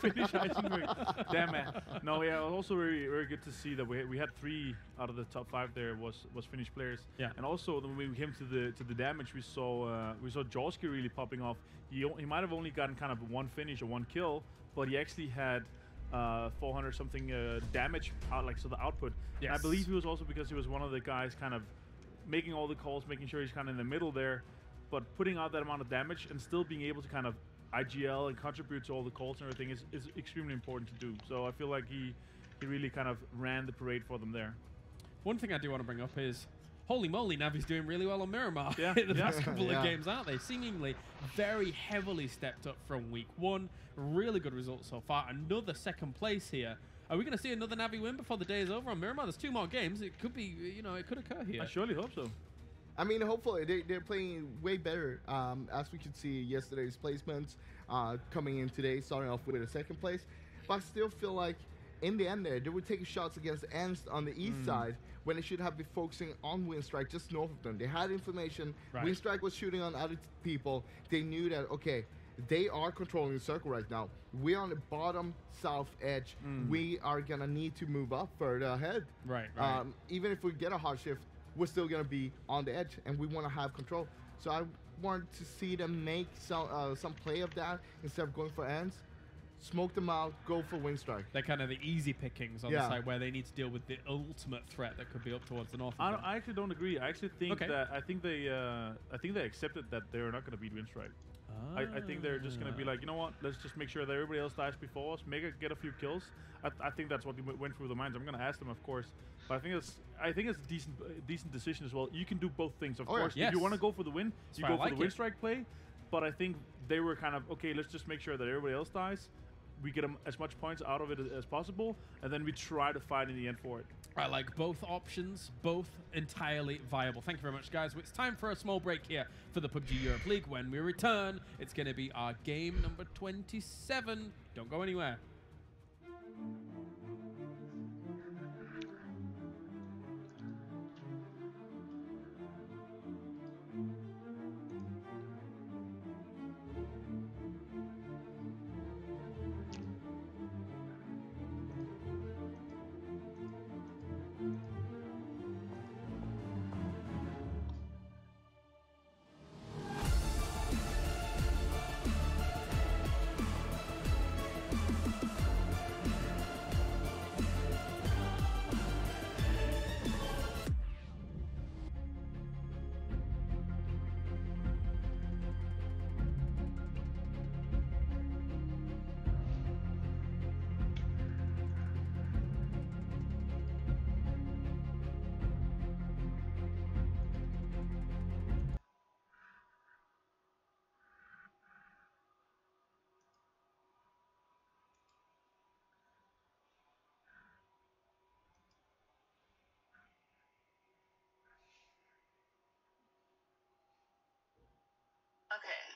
Finnish Heisenberg. Damn man. No, yeah, it was also very, very good to see that we had 3 out of the top 5 there was Finnish players.
Yeah.
And also when we came to the damage, we saw Jorski really popping off. He might have only gotten kind of 1 finish or 1 kill, but he actually had 400 something damage out, like, so the output.
Yes.
And I believe he was also because he was one of the guys kind of making all the calls, making sure he's kind of in the middle there, but putting out that amount of damage and still being able to kind of IGL and contribute to all the calls and everything is extremely important to do. So I feel like he really kind of ran the parade for them there.
One thing I do want to bring up is, holy moly, Navi's doing really well on Miramar
Yeah,
in the
yeah.
past couple of games, aren't they? Seemingly very heavily stepped up from week 1. Really good results so far. Another 2nd place here. Are we going to see another Navi win before the day is over on Miramar? There's 2 more games. It could be, you know, it could occur here.
I surely hope so.
I mean, hopefully they're playing way better. As we could see yesterday's placements, coming in today, starting off with a 2nd place. But I still feel like in the end they were taking shots against Ernst on the east side when they should have been focusing on Winstrike just north of them. They had information.
Right.
Winstrike was shooting on other people. They knew that, okay, they are controlling the circle right now. We're on the bottom south edge. We are going to need to move up further ahead.
Right.
Even if we get a hard shift, we're still going to be on the edge, and we want to have control. So I want to see them make some play of that instead of going for ends. Smoke them out, go for Winstrike.
They're kind of the easy pickings on the side where they need to deal with the ultimate threat that could be up towards the north.
I actually don't agree. I actually think that I think they accepted that they're not going to beat Winstrike. I think they're just going to be like, you know what? Let's just make sure that everybody else dies before us. Get a few kills. I think that's what went through their minds. I'm going to ask them, of course, but I think it's a decent decision as well. You can do both things, of course.
Yes.
If you want to go for the win, you go for the
it.
Winstrike play. But I think they were kind of okay. Let's just make sure that everybody else dies. We get as much points out of it as possible, and then we try to fight in the end for it.
I like both options, both entirely viable. Thank you very much, guys. It's time for a small break here for the PUBG Europe League. When we return, it's going to be our game number 27. Don't go anywhere.
Okay.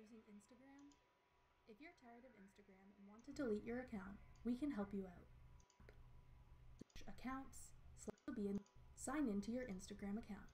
using Instagram? If you're tired of Instagram and want to delete your account, we can help you out. Accounts, sign into your Instagram account.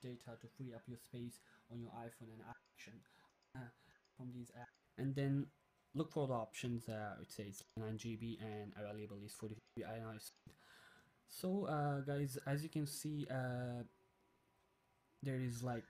Data to free up your space on your iPhone and action from these apps. And then look for the options. It says 9 GB and available is 40 GB. I know. So guys, as you can see, there is like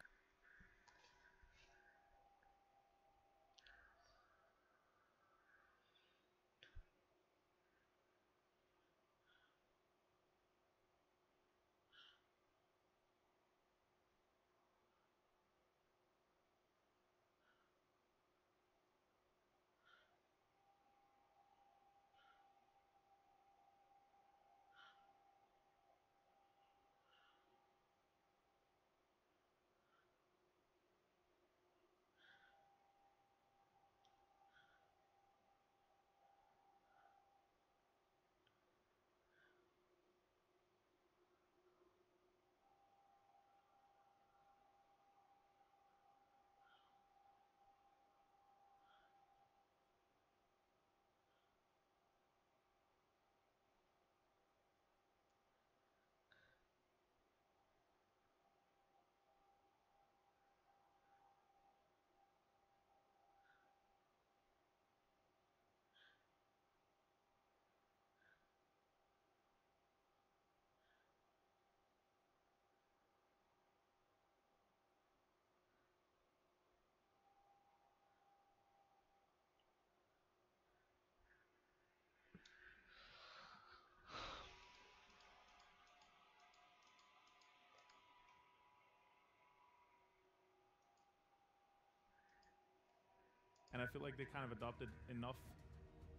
And I feel like they kind of adopted enough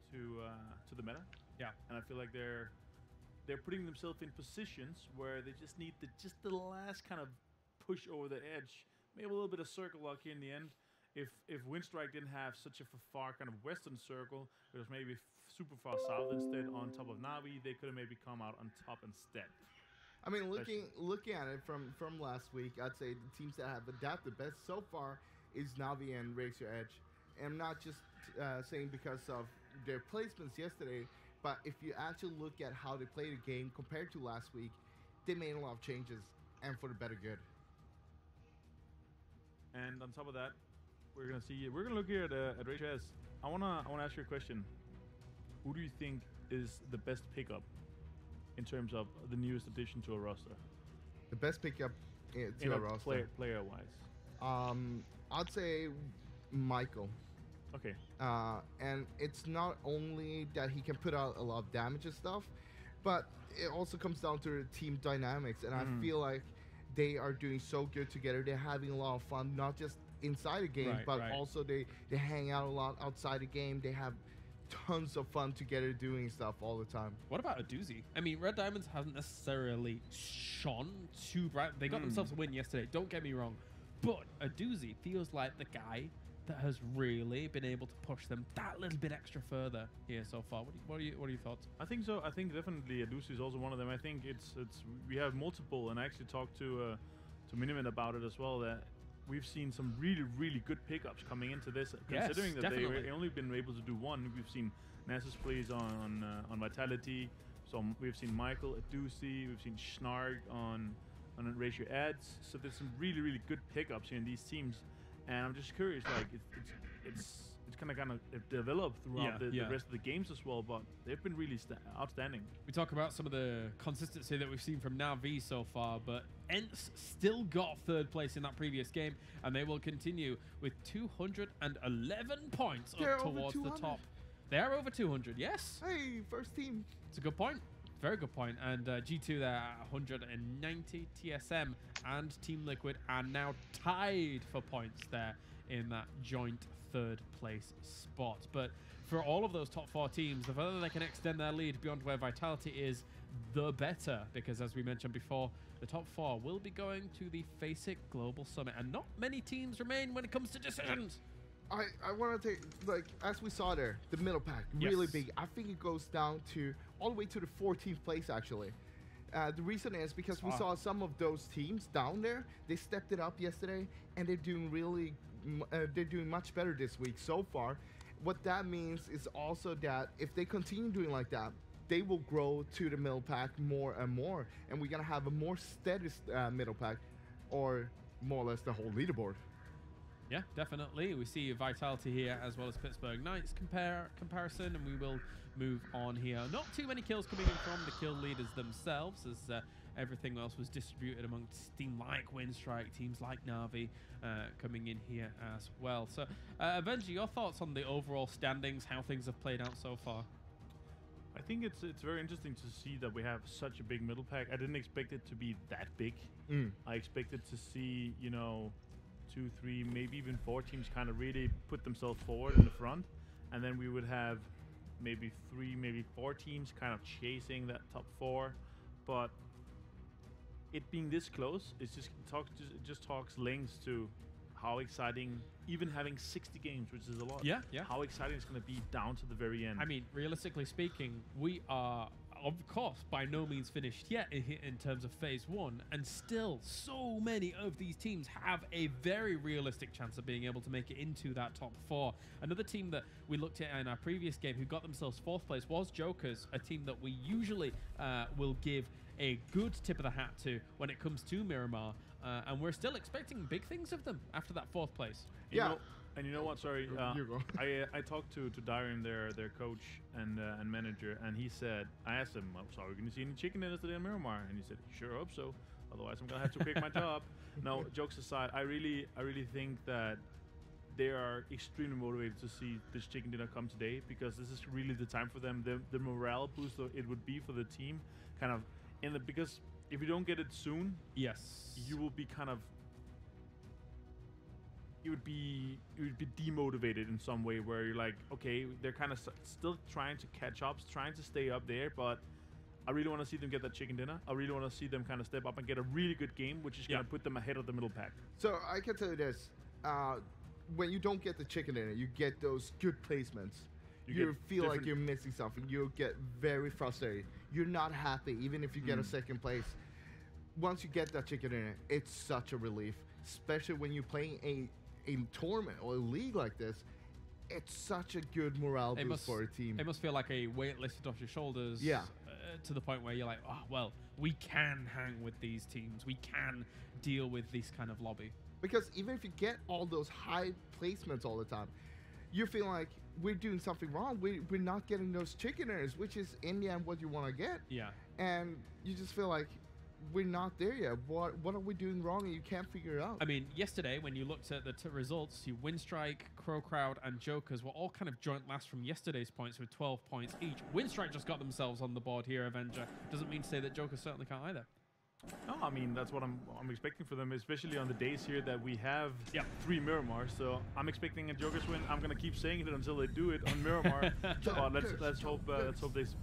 to the meta.
Yeah.
And I feel like they're putting themselves in positions where they just need the last kind of push over the edge. Maybe a little bit of circle lock here in the end. If Windstrike didn't have such a far kind of western circle, it was maybe super far south instead on top of Navi, they could have maybe come out on top instead.
I mean, looking at it from last week, I'd say the teams that have adapted best so far is Navi and Raise Your Edge. And I'm not just saying because of their placements yesterday, but if you actually look at how they played the game compared to last week, they made a lot of changes, and for the better good.
And on top of that, we're gonna look here at Raise Your Edge. I wanna ask you a question. Who do you think is the best pickup in terms of the newest addition to a roster?
The best pickup to a roster,
player-wise.
I'd say Michael.
Okay.
And it's not only that he can put out a lot of damage and stuff, but it also comes down to the team dynamics. And I feel like they are doing so good together. They're having a lot of fun, not just inside the game, but also they hang out a lot outside the game. They have tons of fun together doing stuff all the time.
What about a doozy? I mean, Red Diamonds hasn't necessarily shone too bright. They got themselves a win yesterday, don't get me wrong. But a doozy feels like the guy that has really been able to push them that little bit extra further here so far. What are your thoughts?
I think so. I think definitely Adusi is also one of them. I think we have multiple, and I actually talked to Miniman about it as well, that we've seen some really good pickups coming into this, considering that
definitely.
they've only been able to do one. We've seen Nasus plays on Vitality, so we've seen Michael at Ducey, we've seen Snark on Ratio Ads. So there's some really good pickups here in these teams, and I'm just curious, like it's kind of developed throughout the rest of the games as well, but they've been really outstanding.
We talk about some of the consistency that we've seen from Na'Vi so far, but Ents still got third place in that previous game, and they will continue with 211 points
They're
up
over
towards the
200.
top. They are over 200, yes.
Hey, first team.
It's a good point. Very good point. And G2 there at 190. TSM and Team Liquid are now tied for points there in that joint third place spot. But for all of those top 4 teams, the further they can extend their lead beyond where Vitality is, the better. Because as we mentioned before, the top 4 will be going to the FACEIT Global Summit. And not many teams remain when it comes to decisions.
I want to take, like, as we saw there, the middle pack, really big. I think it goes down to all the way to the 14th place, actually. The reason is because we saw some of those teams down there. They stepped it up yesterday, and they're doing they're doing much better this week so far. What that means is also that if they continue doing like that, they will grow to the middle pack more and more, and we're gonna have a more steady middle pack, or more or less the whole leaderboard.
Yeah, definitely. We see Vitality here as well as Pittsburgh Knights comparison, and we will move on here. Not too many kills coming in from the kill leaders themselves, as everything else was distributed amongst teams like Winstrike, teams like Na'Vi coming in here as well. So, Avenger, your thoughts on the overall standings, how things have played out so far?
I think it's very interesting to see that we have such a big middle pack. I didn't expect it to be that big. I expected to see, 2, 3, maybe even 4 teams kind of really put themselves forward in the front, and then we would have maybe 3, maybe 4 teams kind of chasing that top 4. But it being this close, it just talks links to how exciting, even having 60 games, which is a lot.
Yeah.
How exciting it's going to be down to the very end.
I mean, realistically speaking, we are, of course, by no means finished yet in terms of phase 1, and still so many of these teams have a very realistic chance of being able to make it into that top 4. Another team that we looked at in our previous game who got themselves 4th place was Jokers, a team that we usually will give a good tip of the hat to when it comes to Miramar, and we're still expecting big things of them after that 4th place.
And you know what? Sorry,
You go.
I talked to Darian, their coach and manager, and he said, I asked him, "So are we going to see any chicken dinners today in Miramar?" And he said, "Sure hope so. Otherwise, I'm going to have to quit my job." No, jokes aside, I really think that they are extremely motivated to see this chicken dinner come today, because this is really the time for them. The morale boost it would be for the team, kind of because if you don't get it soon, you will be kind of. You would be demotivated in some way, where you're like, okay, they're kind of still trying to catch up, trying to stay up there, but I really want to see them get that chicken dinner. I really want to see them kind of step up and get a really good game, which is going to put them ahead of the middle pack.
So I can tell you this: when you don't get the chicken dinner, you get those good placements. You feel like you're missing something. You get very frustrated. You're not happy, even if you get a 2nd place. Once you get that chicken dinner, it's such a relief, especially when you're playing a tournament or a league like this. It's such a good morale boost for a team.
It must feel like a weight lifted off your shoulders. To the point where you're like, oh, well, we can hang with these teams. We can deal with this kind of lobby.
Because even if you get all those high placements all the time, you feel like we're doing something wrong. We're not getting those chicken dinners, which is in the end what you want to get. And you just feel like we're not there yet. What are we doing wrong, and you can't figure it out?
I mean, yesterday when you looked at the results, you Winstrike, Crowd, and Jokers were all kind of joint last from yesterday's points with 12 points each. Winstrike just got themselves on the board here, Avenger. Doesn't mean to say that Jokers certainly can't either.
No, I mean that's what I'm expecting for them, especially on the days here that we have 3 Miramars. So I'm expecting a Joker's win. I'm gonna keep saying it until they do it on Miramar. But let's hope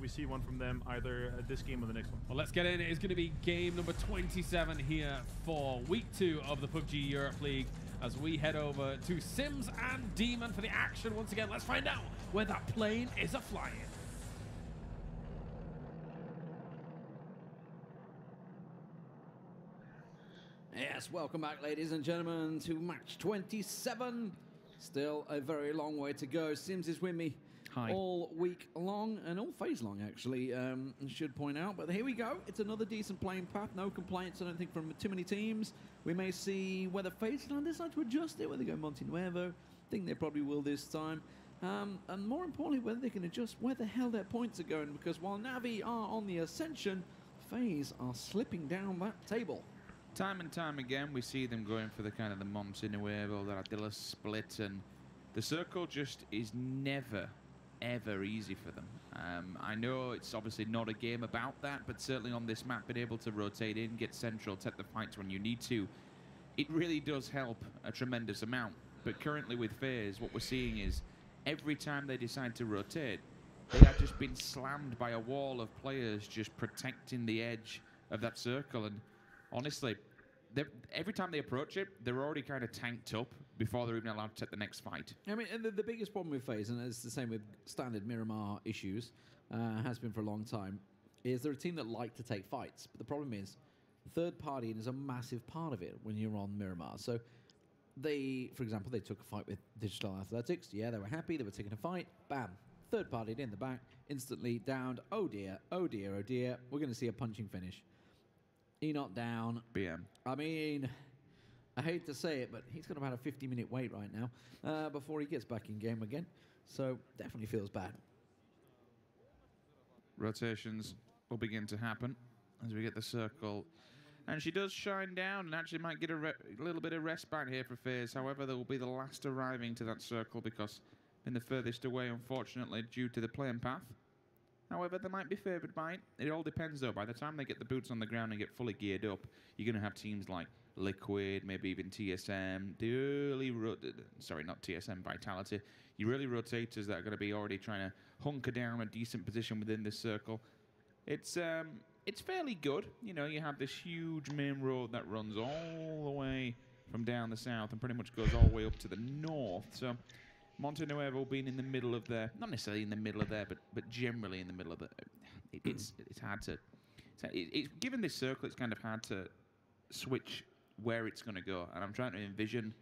we see one from them either this game or the next one.
Well, let's get in. It is going to be game number 27 here for week 2 of the PUBG Europe League. As we head over to Sims and Demon for the action once again. Let's find out where that plane is a-flying.
Yes, welcome back, ladies and gentlemen, to match 27. Still a very long way to go. Sims is with me all week long, and all phase long, actually, I should point out. But here we go. It's another decent playing path. No complaints, I don't think, from too many teams. We may see whether phase long decide to adjust it, whether they go Monte Nuevo. I think they probably will this time. And more importantly, whether they can adjust where the hell their points are going. Because while Navi are on the ascension, phase are slipping down that table.
Time and time again, we see them going for the kind of the Monte Nuevo, the Adilla split, and the circle just is never, ever easy for them. I know it's obviously not a game about that, but certainly on this map, being able to rotate in, get central, take the fights when you need to, it really does help a tremendous amount. But currently with FaZe, what we're seeing is every time they decide to rotate, they have just been slammed by a wall of players just protecting the edge of that circle. And honestly, every time they approach it, they're already kind of tanked up before they're even allowed to take the next fight.
I mean, and the biggest problem with FaZe, and it's the same with standard Miramar issues, has been for a long time, is they're a team that like to take fights. But the problem is, third party is a massive part of it when you're on Miramar. So they, for example, they took a fight with Digital Athletics. Yeah, they were happy. They were taking a fight. Bam. Third party in the back, instantly downed. Oh dear, oh dear, oh dear. We're going to see a punching finish. Enoch down.
BM.
I mean, I hate to say it, but he's got about a 50-minute wait right now before he gets back in game again. So definitely feels bad.
Rotations will begin to happen as we get the circle. And she does shine down and actually might get a little bit of respite here for FaZe. However, they will be the last arriving to that circle because been the furthest away, unfortunately, due to the playing path. However, they might be favoured by it. It all depends, though. By the time they get the boots on the ground and get fully geared up, you're going to have teams like Liquid, maybe even TSM, the early... sorry, not TSM, Vitality. Your early rotators that are going to be already trying to hunker down a decent position within this circle. It's fairly good. You know, you have this huge main road that runs all the way from down the south and pretty much goes all the way up to the north. So Monte Nuevo being in the middle of there, not necessarily in the middle of there, but generally in the middle of the, it's hard to, given this circle, it's kind of hard to switch where it's going to go. And I'm trying to envision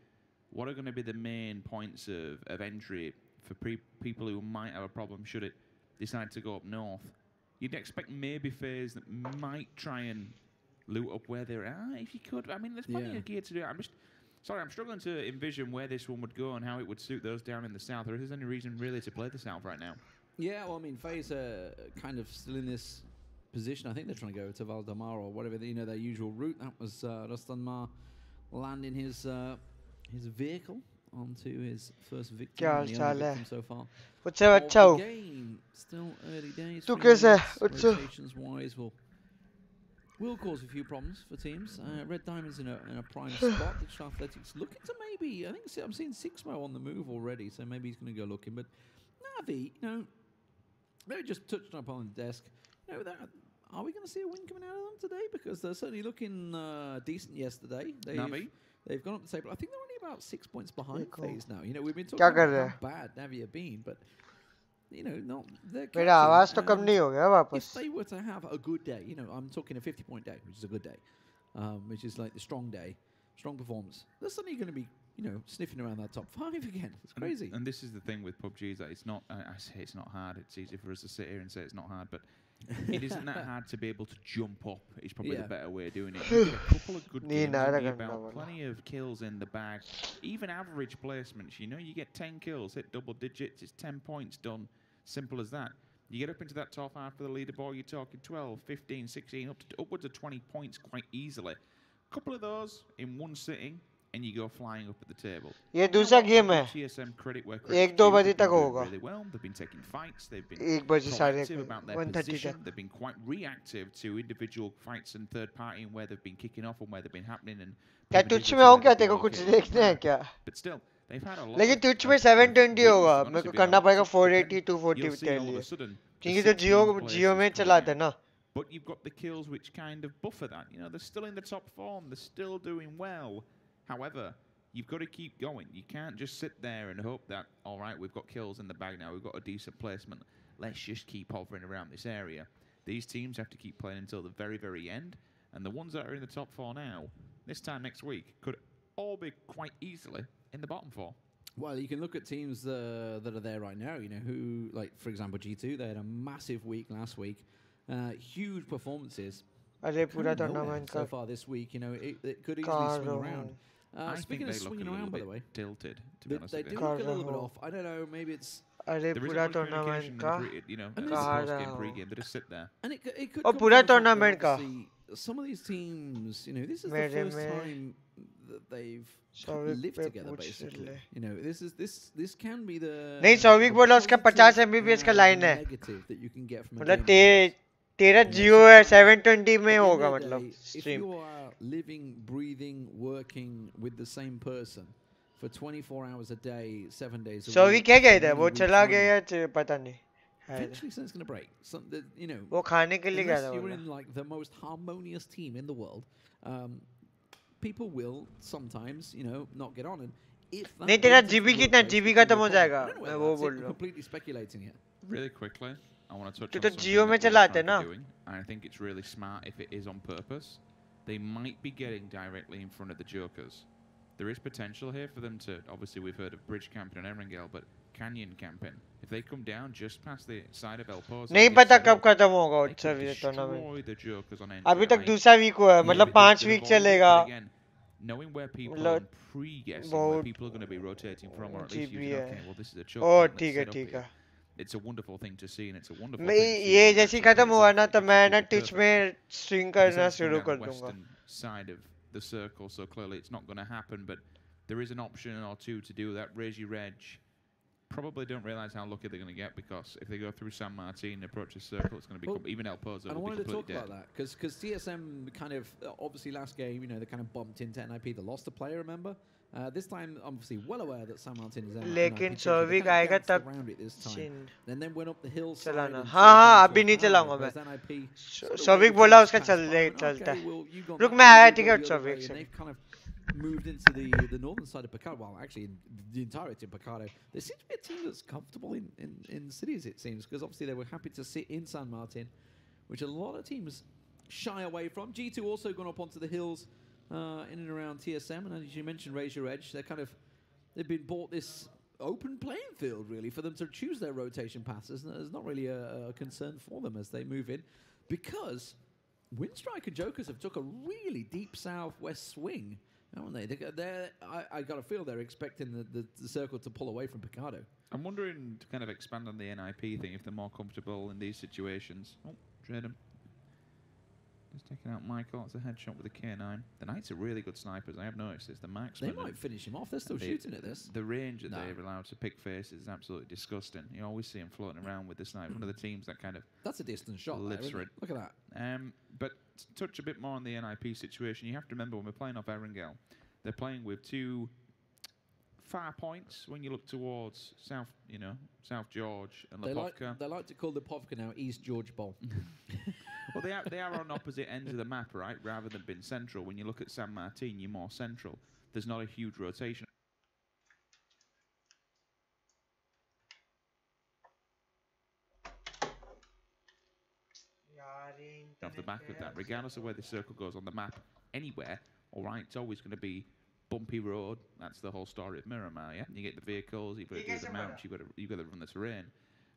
what are going to be the main points of entry for people who might have a problem should it decide to go up north. You'd expect maybe FaZe that might try and loot up where they're at, if you could. I mean, there's plenty of gear to do it. I'm struggling to envision where this one would go and how it would suit those down in the south, or if there's any reason really to play the south right now.
Yeah, well, I mean, FaZe are kind of still in this position. I think they're trying to go to Valdemar or whatever, you know, their usual route. That was Rostanmar landing his vehicle onto his first victim. So far.
What's up, ciao?
Game still early days.
Tu कैसे?
Rotations-wise will cause a few problems for teams. Red Diamond's in a prime spot. Digital Athletics looking to maybe, I think I'm seeing Sixmo on the move already, so maybe he's going to go looking. But Navi, you know, maybe just touched up on the desk. You know, are we going to see a win coming out of them today? Because they're certainly looking decent yesterday.
Navi?
They've gone up the table. I think they're only about 6 points behind FaZe now. You know, we've been talking about how bad Navi have been, but you know,
मेरा आवाज तो कम नहीं हो गया वापस.
If they were to have a good day, you know, I'm talking a 50-point day, which is a good day, which is like the strong day, strong performance. They're suddenly going to be, you know, sniffing around that top 5 again. It's crazy.
And this is the thing with PUBG is that it's not. I say it's not hard. It's easy for us to sit here and say it's not hard, but it isn't that hard to be able to jump up. It's probably the better way of doing it. You get a couple of good games about, plenty of kills in the bag, even average placements. You know, you get 10 kills, hit double digits, it's 10 points done. Simple as that. You get up into that top half of the leaderboard, you're talking 12, 15, 16, upwards of 20 points quite easily. A couple of those in one sitting and you go flying up at the table.
ये दूसरा game है
TSM credit where
1-2 बजे तक होगा
really well. They've been taking fights. They've been
1 बजे साढ़े
proactive about their position. They've been quite reactive to individual fights and third party and where they've been kicking off and where they've been happening. And
क्या तुझ में हो क्या तेरे को कुछ देखना है क्या
but still they've had a lot
लेकिन तुझ में 720 होगा मेरे को करना पड़ेगा 480 240 तेरे लिए क्योंकि तो जियो में चलाते हैं ना.
But you've got the kills which kind of buffer that. You know, they're still in the top form. They're still doing well. However, you've got to keep going. You can't just sit there and hope that, all right, we've got kills in the bag now. We've got a decent placement. Let's just keep hovering around this area. These teams have to keep playing until the very, very end. And the ones that are in the top 4 now, this time next week, could all be quite easily in the bottom 4.
Well, you can look at teams that are there right now, you know, who, like, for example, G2, they had a massive week last week. Huge performances. So far this week, you know, it could easily swing around. Speaking of swinging around, by the way,
tilted. To be honest
they
with
do
you.
look a little bit off. I don't know. Maybe it's.
There is a communication, you know, post-game, pre-game. They just sit there.
And it could.
Oh, पूरा tournament का.
Some of these teams, you know, this is the first time that they've lived together, basically. You know, this can be the.
नहीं सौविक बोला उसका 50 mbps का line है. मतलब तेरा जियो है 720 में होगा मतलब
stream. If you are living, breathing, working with the same person for 24 hours a day, 7 days a week.
Souvik क्या कहता है वो चला गया या पता नहीं.
Eventually, something's going to break. You know,
वो खाने के लिए गया था.
You're in like the most harmonious team in the world. People will sometimes, you know, not get on. And if
नहीं तेरा जीबी कितना जीबी खत्म हो जाएगा मैं वो बोल रहा हूँ.
Completely speculating here.
Really quickly, I want to touch
तू
on
तो
something
जियो में
that
चलाते
they're
ना.
doing, and I think it's really smart if it is on purpose. They might be getting directly in front of the jokers. There is potential here for them to. Obviously, we've heard of bridge camping and Erangel, but canyon camping. If they come down just past the side of El Pozo,
नहीं पता कब खत्म होगा उत्सव ये tournament. अभी तक दूसरा वीक हुआ है मतलब 5 वीक चलेगा.
Knowing where people are pre-guessing where people are going to be rotating from, or at least using, okay, well, this is a choke.
Oh, ठीक है.
It's a wonderful thing to see, and it's a wonderful.
ये जैसे खत्म हुआ ना तो मैं ना ट्विच में स्ट्रीम करना शुरू कर दूँगा.
Side of the circle, so clearly it's not going to happen, but there is an option or two to do that. Raise your edge. Probably don't realize how lucky they're going to get, because if they go through San Martin and approach the circle, it's going to be even El Pozo.
And I wanted to talk about that because TSM kind of obviously last game, you know, they kind of bumped into NIP. They lost a player, remember? This time, obviously, well aware that San Martin is.
लेकिन सौविक आएगा तब.
And then went up the hill.
चलाना. हाँ अभी नहीं चलाऊंगा मैं. सौविक बोला उसका चलता है. रुक मैं आया ठीक है सौविक से.
Moved into the northern side of Picado. Well, actually, in the entirety of Picado, there seems to be a team that's comfortable in cities, it seems, because obviously they were happy to sit in San Martin, which a lot of teams shy away from. G2 also gone up onto the hills in and around TSM, and as you mentioned, Raise Your Edge, they've been bought this open playing field, really, for them to choose their rotation passes. There's not really a concern for them as they move in, because Windstrike and Jokers have took a really deep southwest swing. Haven't they? I got a feel they're expecting the circle to pull away from Picado.
I'm wondering to kind of expand on the NIP thing if they're more comfortable in these situations. Oh, trade him. Just taking out Michael. It's a headshot with a K9. The Knights are really good snipers. I have noticed this. The marksmen.
They might finish him off. They're still shooting at this.
The range that they're allowed to pick faces is absolutely disgusting. You always see them floating around with the sniper. One of the teams that kind of.
That's a distant shot.
Lives for it.
Look at that.
But to touch a bit more on the NIP situation, you have to remember when we're playing off Erangel, they're playing with 2 far points when you look towards South, you know, South George and Lipovka.
They like to call Lipovka now East George Bowl.
Well, they are on opposite ends of the map, right? Rather than being central. When you look at San Martin, you're more central. There's not a huge rotation. Off the back of that, regardless of where the circle goes on the map, anywhere, all right, it's always going to be bumpy road. That's the whole story of Miramar, yeah? You get the vehicles, you've got to do the mounts, you've got to run the terrain.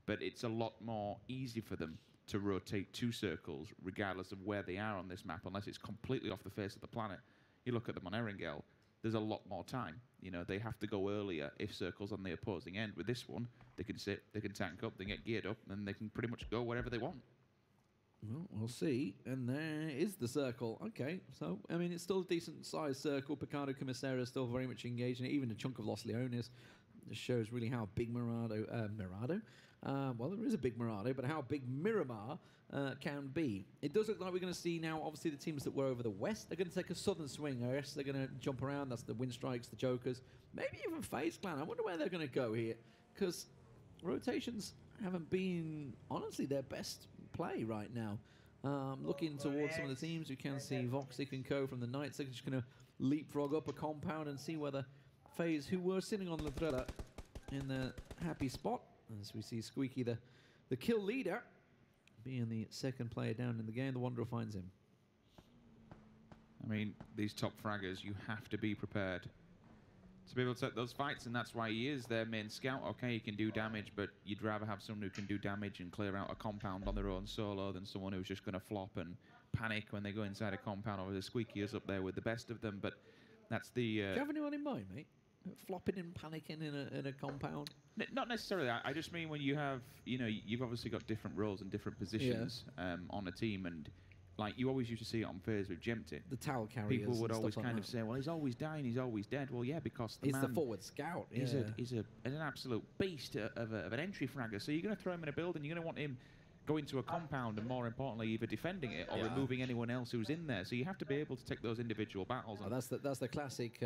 But it's a lot more easy for them to rotate 2 circles, regardless of where they are on this map, unless it's completely off the face of the planet. You look at them on Erangel, there's a lot more time. You know, they have to go earlier if circle's on the opposing end. With this one, they can sit, they can tank up, they get geared up, and they can pretty much go wherever they want.
Well, we'll see. And there is the circle. Okay, so, I mean, it's still a decent-sized circle. Picardo Commissera is still very much engaged in it. Even a chunk of Los Leones. This shows really how big Mirado? Well, there is a big Mirado, but how big Miramar can be. It does look like we're going to see now, obviously, the teams that were over the west, they're going to take a southern swing. I guess they're going to jump around. That's the Windstrikes, the Jokers. Maybe even FaZe Clan. I wonder where they're going to go here, because rotations haven't been, honestly, their best play right now. Looking towards some of the teams, you can see Voxic and Co. from the Knights. They're just going to leapfrog up a compound and see whether FaZe, who were sitting on Ladrella in the happy spot, as we see Squeaky, the kill leader, being the second player down in the game. The Wanderer finds him.
I mean, these top fraggers, you have to be prepared to be able to take those fights, and that's why he is their main scout. Okay, he can do damage, but you'd rather have someone who can do damage and clear out a compound on their own solo than someone who's just going to flop and panic when they go inside a compound. Or the Squeaky is up there with the best of them, but that's the...
Do you have anyone in mind, mate? Flopping and panicking in a compound?
Not necessarily. I just mean when you have, you've obviously got different roles and different positions on a team, and like you always used to see it on FaZe with Jempty.
The towel carriers.
People would always
like
kind of say, well, he's always dying, he's always dead. Well, yeah, because
he's the forward scout.
He's an absolute beast of an entry fragger. So you're going to throw him in a building, you're going to want him going to a compound, and more importantly, either defending it or removing anyone else who's in there. So you have to be able to take those individual battles.
Oh, that's the classic.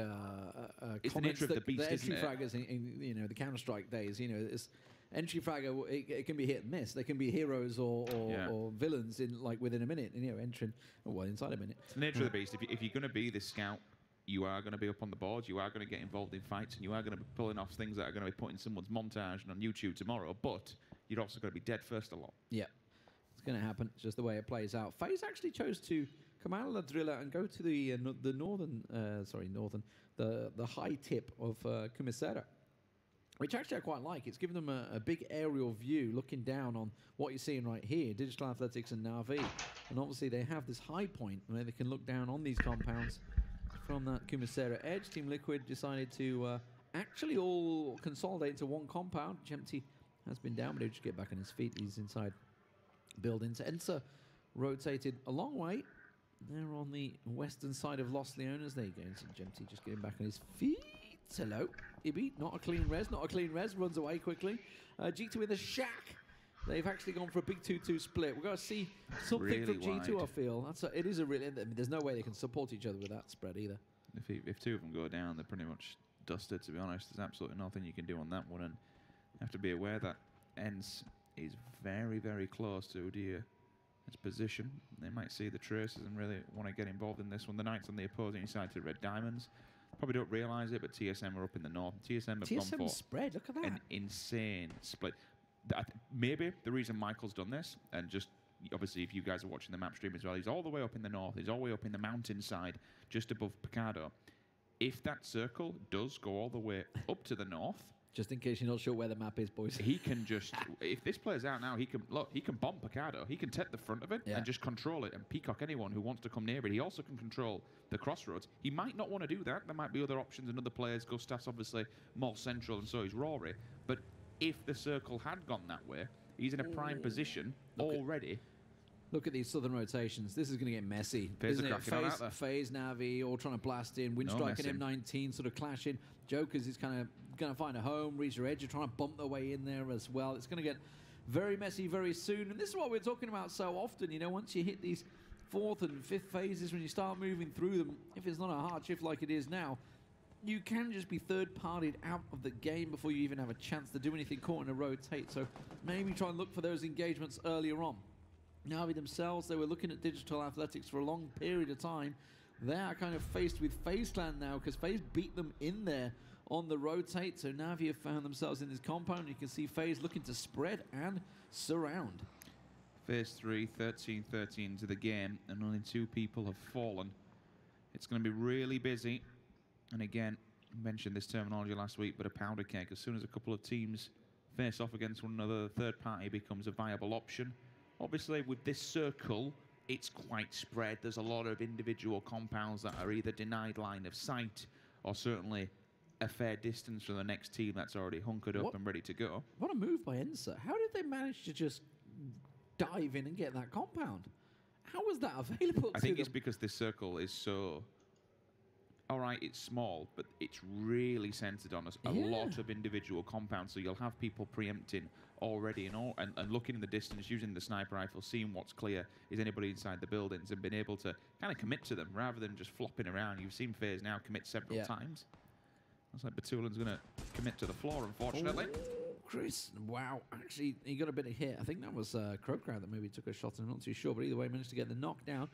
It's the nature of the beast,
the
isn't
entry
it?
fraggers in the Counter-Strike days. It's entry fragger. It can be hit and miss. They can be heroes or villains in within a minute. Entering inside a minute.
It's the nature of the beast. If you're going to be this scout, you are going to be up on the board. You are going to get involved in fights, and you are going to be pulling off things that are going to be put in someone's montage and on YouTube tomorrow. But you're also going to be dead first a lot.
Yeah. It's going to happen. It's just the way it plays out. FaZe actually chose to come out of La Drilla and go to the high tip of Commissera, which actually I quite like. It's given them a big aerial view looking down on what you're seeing right here, Digital Athletics and Na'Vi. And obviously they have this high point where they can look down on these compounds from that Commissera edge. Team Liquid decided to actually all consolidate into one compound. Jempty has been down, but he'll just get back on his feet. He's inside buildings. Ensa rotated a long way. They're on the western side of Los Leones. There you go. So Jempty just getting back on his feet. Hello. Ibby, not a clean res. Runs away quickly. G2 with a shack. They've actually gone for a big 2-2 split. We're going to see something
really
from G2,
wide.
I feel. It is a really... there's no way they can support each other with that spread either.
If two of them go down, they're pretty much dusted, to be honest. There's absolutely nothing you can do on that one, and you have to be aware that Ents is very, very close to his position. They might see the traces and really want to get involved in this one. The Knights on the opposing side to Red Diamonds probably don't realise it, but TSM are up in the north. TSM have gone for
spread, look at that.
an insane split. Maybe the reason Michael's done this, and just obviously if you guys are watching the map stream as well, he's all the way up in the north. He's all the way up in the mountainside, just above Picardo. If that circle does go all the way up to the north,
just in case you're not sure where the map is, boys.
He can just, if this plays out now, he can bomb Picardo. He can take the front of it and just control it and peacock anyone who wants to come near it. He also can control the crossroads. He might not want to do that. There might be other options and other players. Gustav's obviously more central, and so is Rory. But if the circle had gone that way, he's in a prime position already.
Look at these southern rotations. This is going to get messy.
FaZe
isn't it? FaZe, Na'Vi, all trying to blast in. Windstrike and M19 sort of clashing. Jokers is kind of going to find a home. Reacher Edge are trying to bump their way in there as well. It's going to get very messy very soon. And this is what we're talking about so often. Once you hit these fourth and fifth phases, when you start moving through them, if it's not a hard shift like it is now, you can just be third-partied out of the game before you even have a chance to do anything caught in a rotate. So maybe try and look for those engagements earlier on. Na'Vi themselves, they were looking at Digital Athletics for a long period of time. They are kind of faced with FaZe Clan now because FaZe beat them in there on the rotate. So Na'Vi have found themselves in this compound. You can see FaZe looking to spread and surround.
Phase 3, 13-13 to the game, and only 2 people have fallen. It's going to be really busy. And again, I mentioned this terminology last week, but a powder keg. As soon as a couple of teams face off against one another, the third party becomes a viable option. Obviously, with this circle, it's quite spread. There's a lot of individual compounds that are either denied line of sight or certainly a fair distance from the next team that's already hunkered up and ready to go.
What a move by Ensa. How did they manage to just dive in and get that compound. How was that available
I
to
think
them?
it's because this circle is so... All right, it's small, but it's really centered on a lot of individual compounds. So you'll have people preempting already and looking in the distance, using the sniper rifle, seeing what's clear, is anybody inside the buildings, and being able to kind of commit to them rather than just flopping around. You've seen FaZe now commit several times. Looks like Batulin's going to commit to the floor, unfortunately.
Chris, wow, actually, he got a bit of hit. I think that was Crowcrowd that maybe took a shot, I'm not too sure, but either way, managed to get the knockdown.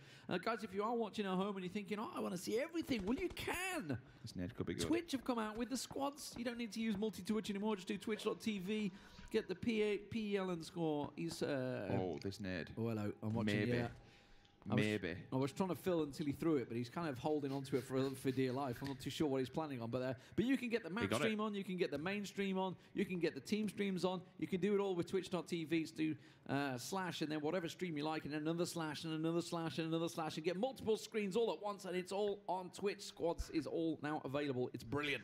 Guys, if you are watching at home and you're thinking, oh, I want to see everything, well, you can.
This nade could be good.
Twitch have come out with the squads. You don't need to use multi-Twitch anymore. Just do twitch.tv, get the PEL and score. He's,
oh, this nade.
Oh, hello, I'm watching.
Maybe. Maybe.
I was trying to fill until he threw it, but he's kind of holding onto it for dear life. I'm not too sure what he's planning on, but you can get the match stream on, you can get the main stream on, you can get the team streams on, you can do it all with twitch.tv. So do slash and then whatever stream you like, and another slash and another slash and another slash, and get multiple screens all at once, and it's all on Twitch. Squads is all now available. It's brilliant.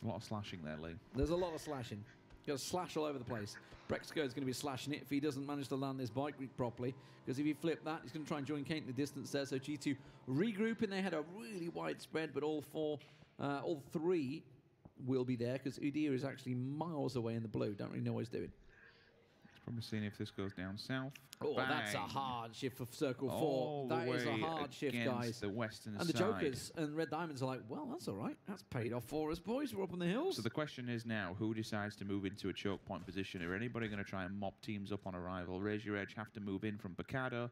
A lot of slashing there, Lee.
There's a lot of slashing. Got to slash all over the place. Brexco is going to be slashing it if he doesn't manage to land this bike properly, because if he flip that, he's going to try and join Kate in the distance there. So G2 regrouping. They had a really wide spread, but all three will be there, because Udir is actually miles away in the blue. Don't really know what he's doing.
He's probably seeing if this goes down south.
Oh,
Bang.
that's a hard shift for Circle 4.
All
That
the
is a
way
hard shift,
against
guys.
the western
and the
side.
Jokers and Red Diamonds are like, well, that's all right. That's paid off for us, boys. We're up on the hills.
So the question is now, who decides to move into a choke point position? Are anybody going to try and mop teams up on arrival? Raise Your Edge have to move in from Bacado,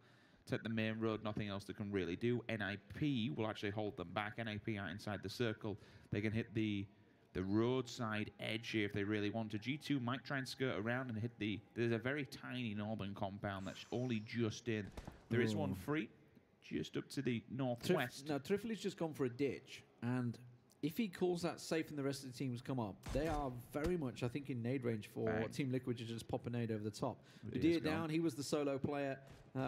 take the main road, nothing else they can really do. NIP will actually hold them back. NIP are inside the circle. They can hit the roadside edge here if they really want to. G2 might try and skirt around and hit there's a very tiny northern compound that's only just in. There is one free, just up to the northwest.
Now, Trifley's just gone for a ditch, and if he calls that safe and the rest of the teams come up, they are very much, I think, in nade range for Team Liquid to just pop a nade over the top. Udir down, he was the solo player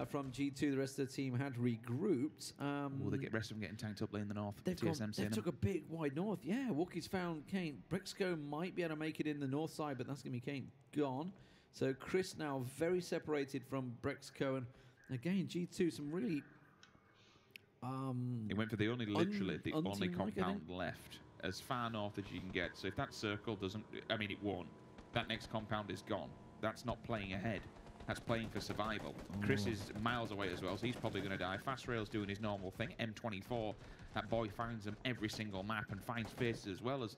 from G2. The rest of the team had regrouped.
Will they get rest of them getting tanked up lane in the north?
They took a big wide north. Yeah, Wookie's found Kane. Brexco might be able to make it in the north side, but that's going to be Kane gone. So Chris now very separated from Brexco. And again, G2, some really...
He went for the only compound left, as far north as you can get. So if that circle doesn't... I mean, it won't. That next compound is gone. That's not playing ahead. That's playing for survival. Chris is miles away as well, so he's probably going to die. Fast Rail's doing his normal thing. M24, that boy finds them every single map and finds faces as well as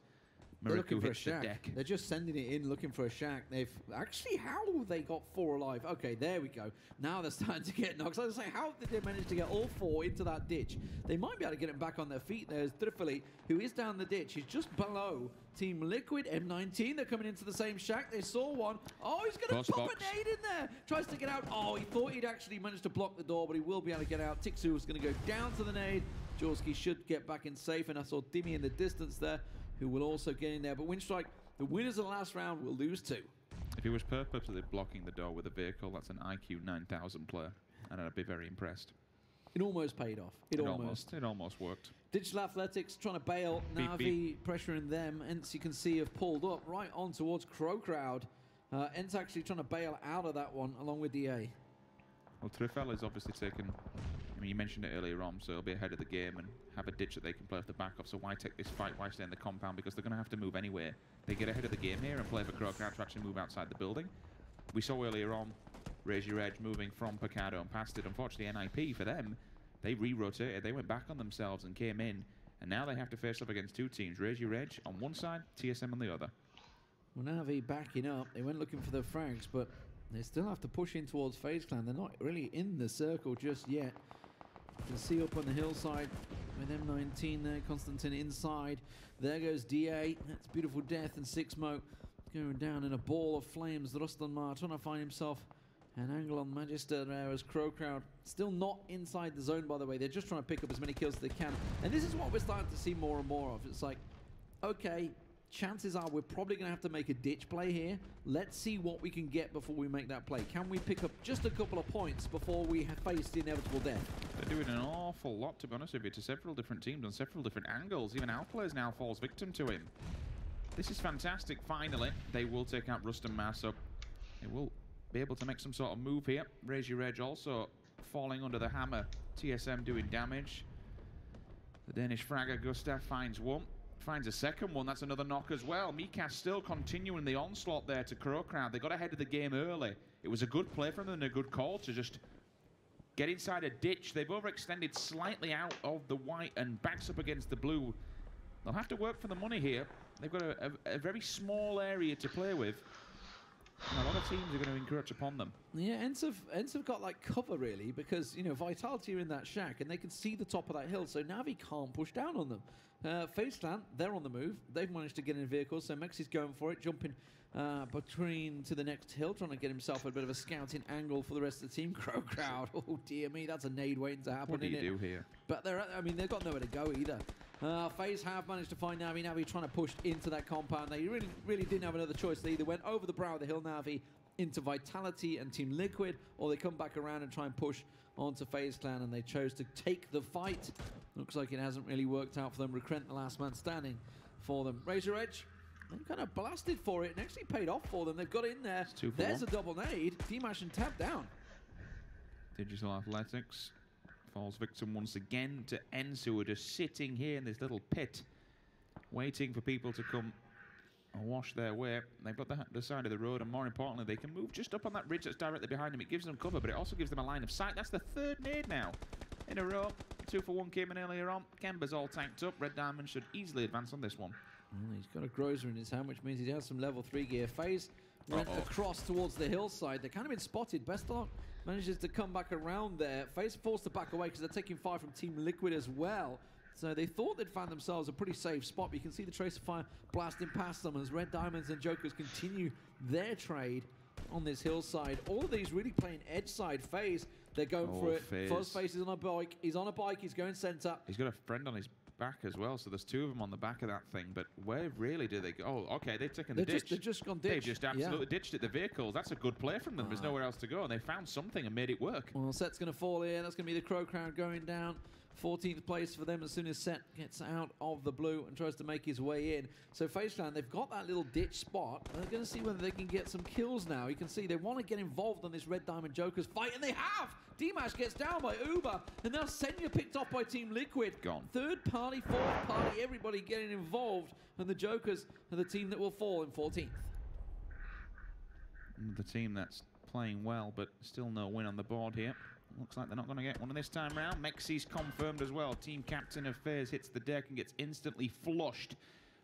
Miraku hits the deck.
They're just sending it in, looking for a shack. They've actually, how they got 4 alive? Okay, there we go. Now they're starting to get knocks. I was like, how did they manage to get all 4 into that ditch? They might be able to get them back on their feet. There's Trifley, who is down the ditch. He's just below Team Liquid. M19, they're coming into the same shack. They saw one. Oh, he's going to pop a nade in there. Tries to get out. Oh, he thought he'd actually managed to block the door, but he will be able to get out. Tixu is going to go down to the nade. Jorski should get back in safe, and I saw Dimmy in the distance there, who will also get in there. But Windstrike, the winners of the last round, will lose 2.
If he was purposely blocking the door with a vehicle, that's an IQ 9000 player, and I'd be very impressed.
It almost paid off. It
almost worked.
Digital Athletics trying to bail. Navi pressuring them. Ents, you can see, have pulled up right on towards Crowcrowd. Ents actually trying to bail out of that one, along with DA.
Well, Trifel is obviously taken... I mean, you mentioned it earlier on, so he'll be ahead of the game and have a ditch that they can play off the back of. So why take this fight? Why stay in the compound? Because they're going to have to move anyway. They get ahead of the game here and play for Crowcrowd to actually move outside the building. We saw earlier on Raise Your Edge moving from Picado and past it. Unfortunately, NIP, for them, they re-rotated. They went back on themselves and came in. And now they have to face up against 2 teams. Raise Your Edge on one side, TSM on the other.
Well, Navi backing up. They went looking for the frags, but they still have to push in towards FaZe Clan. They're not really in the circle just yet. You can see up on the hillside with M19 there, Constantine inside. There goes DA. That's Beautiful Death and Sixmo going down in a ball of flames. Rustan trying to find himself an angle on Magister there as Crowcrowd still not inside the zone, by the way. They're just trying to pick up as many kills as they can. And this is what we're starting to see more and more of. It's like, okay, chances are we're probably going to have to make a ditch play here. Let's see what we can get before we make that play. Can we pick up just a couple of points before we face the inevitable death?
They're doing an awful lot, to be honest with you, to several different teams on several different angles. Even our players now falls victim to him. This is fantastic. Finally, they will take out Rustam Mass up. They will be able to make some sort of move here. Raise Your Edge also falling under the hammer. TSM doing damage. The Danish fragger Gustav finds one. Finds a second one. That's another knock as well. Mikas still continuing the onslaught there to Crowd. They got ahead of the game early. It was a good play from them and a good call to just get inside a ditch. They've overextended slightly out of the white and backs up against the blue. They'll have to work for the money here. They've got a very small area to play with. And a lot of teams are going to encroach upon them.
Yeah, Ents have got like cover really, because you know Vitality are in that shack and they can see the top of that hill, so Navi can't push down on them. FaZe Clan, they're on the move. They've managed to get in vehicles, so Mexi's going for it, jumping between to the next hill, trying to get himself a bit of a scouting angle for the rest of the team. Crowd, oh dear me, that's a nade waiting to happen.
What do you do here?
But I mean, they've got nowhere to go either. FaZe have managed to find Navi. Navi trying to push into that compound. They really didn't have another choice. They either went over the brow of the hill, Navi, into Vitality and Team Liquid, or they come back around and try and push onto FaZe Clan, and they chose to take the fight. Looks like it hasn't really worked out for them. Recrent, the last man standing for them. Raise Your Edge, they kind of blasted for it and actually paid off for them. They've got in there. There's a double nade. Dimash and tap down.
Digital Athletics falls victim once again to Ents, who are just sitting here in this little pit, waiting for people to come and wash their way. They've got the side of the road, and more importantly, they can move just up on that ridge that's directly behind them. It gives them cover, but it also gives them a line of sight. That's the third nade now in a row. 2 for 1 came in earlier on. Kemba's all tanked up. Red Diamond should easily advance on this one.
Well, he's got a Grozer in his hand, which means he has some level 3 gear. FaZe went across towards the hillside. They've kind of been spotted. Bestlock manages to come back around there. FaZe forced to back away because they're taking fire from Team Liquid as well. So they thought they'd found themselves a pretty safe spot. But you can see the tracer fire blasting past them as Red Diamonds and Jokers continue their trade on this hillside. All of these really playing edge side. FaZe, they're going for it. Fuzzface is on a bike. He's on a bike. He's going center.
He's got a friend on his back as well, so there's 2 of them on the back of that thing. But where really do they go? Oh, okay, they've taken the ditch.
They've just gone ditch.
They've just absolutely ditched it. The vehicles. That's a good play from them. There's nowhere else to go, and they found something and made it work.
Well, Set's going to fall here. That's going to be the Crowd going down. 14th place for them as soon as Set gets out of the blue and tries to make his way in. So FaZe Clan, they've got that little ditch spot. They're going to see whether they can get some kills now. You can see they want to get involved on this Red Diamond Jokers fight, and they have! Dimash gets down by Uber, and now Senya picked off by Team Liquid.
Gone.
Third party, fourth party, everybody getting involved, and the Jokers are the team that will fall in 14th.
The team that's playing well, but still no win on the board here. Looks like they're not going to get one this time round. Mexi's confirmed as well. Team captain of FaZe hits the deck and gets instantly flushed.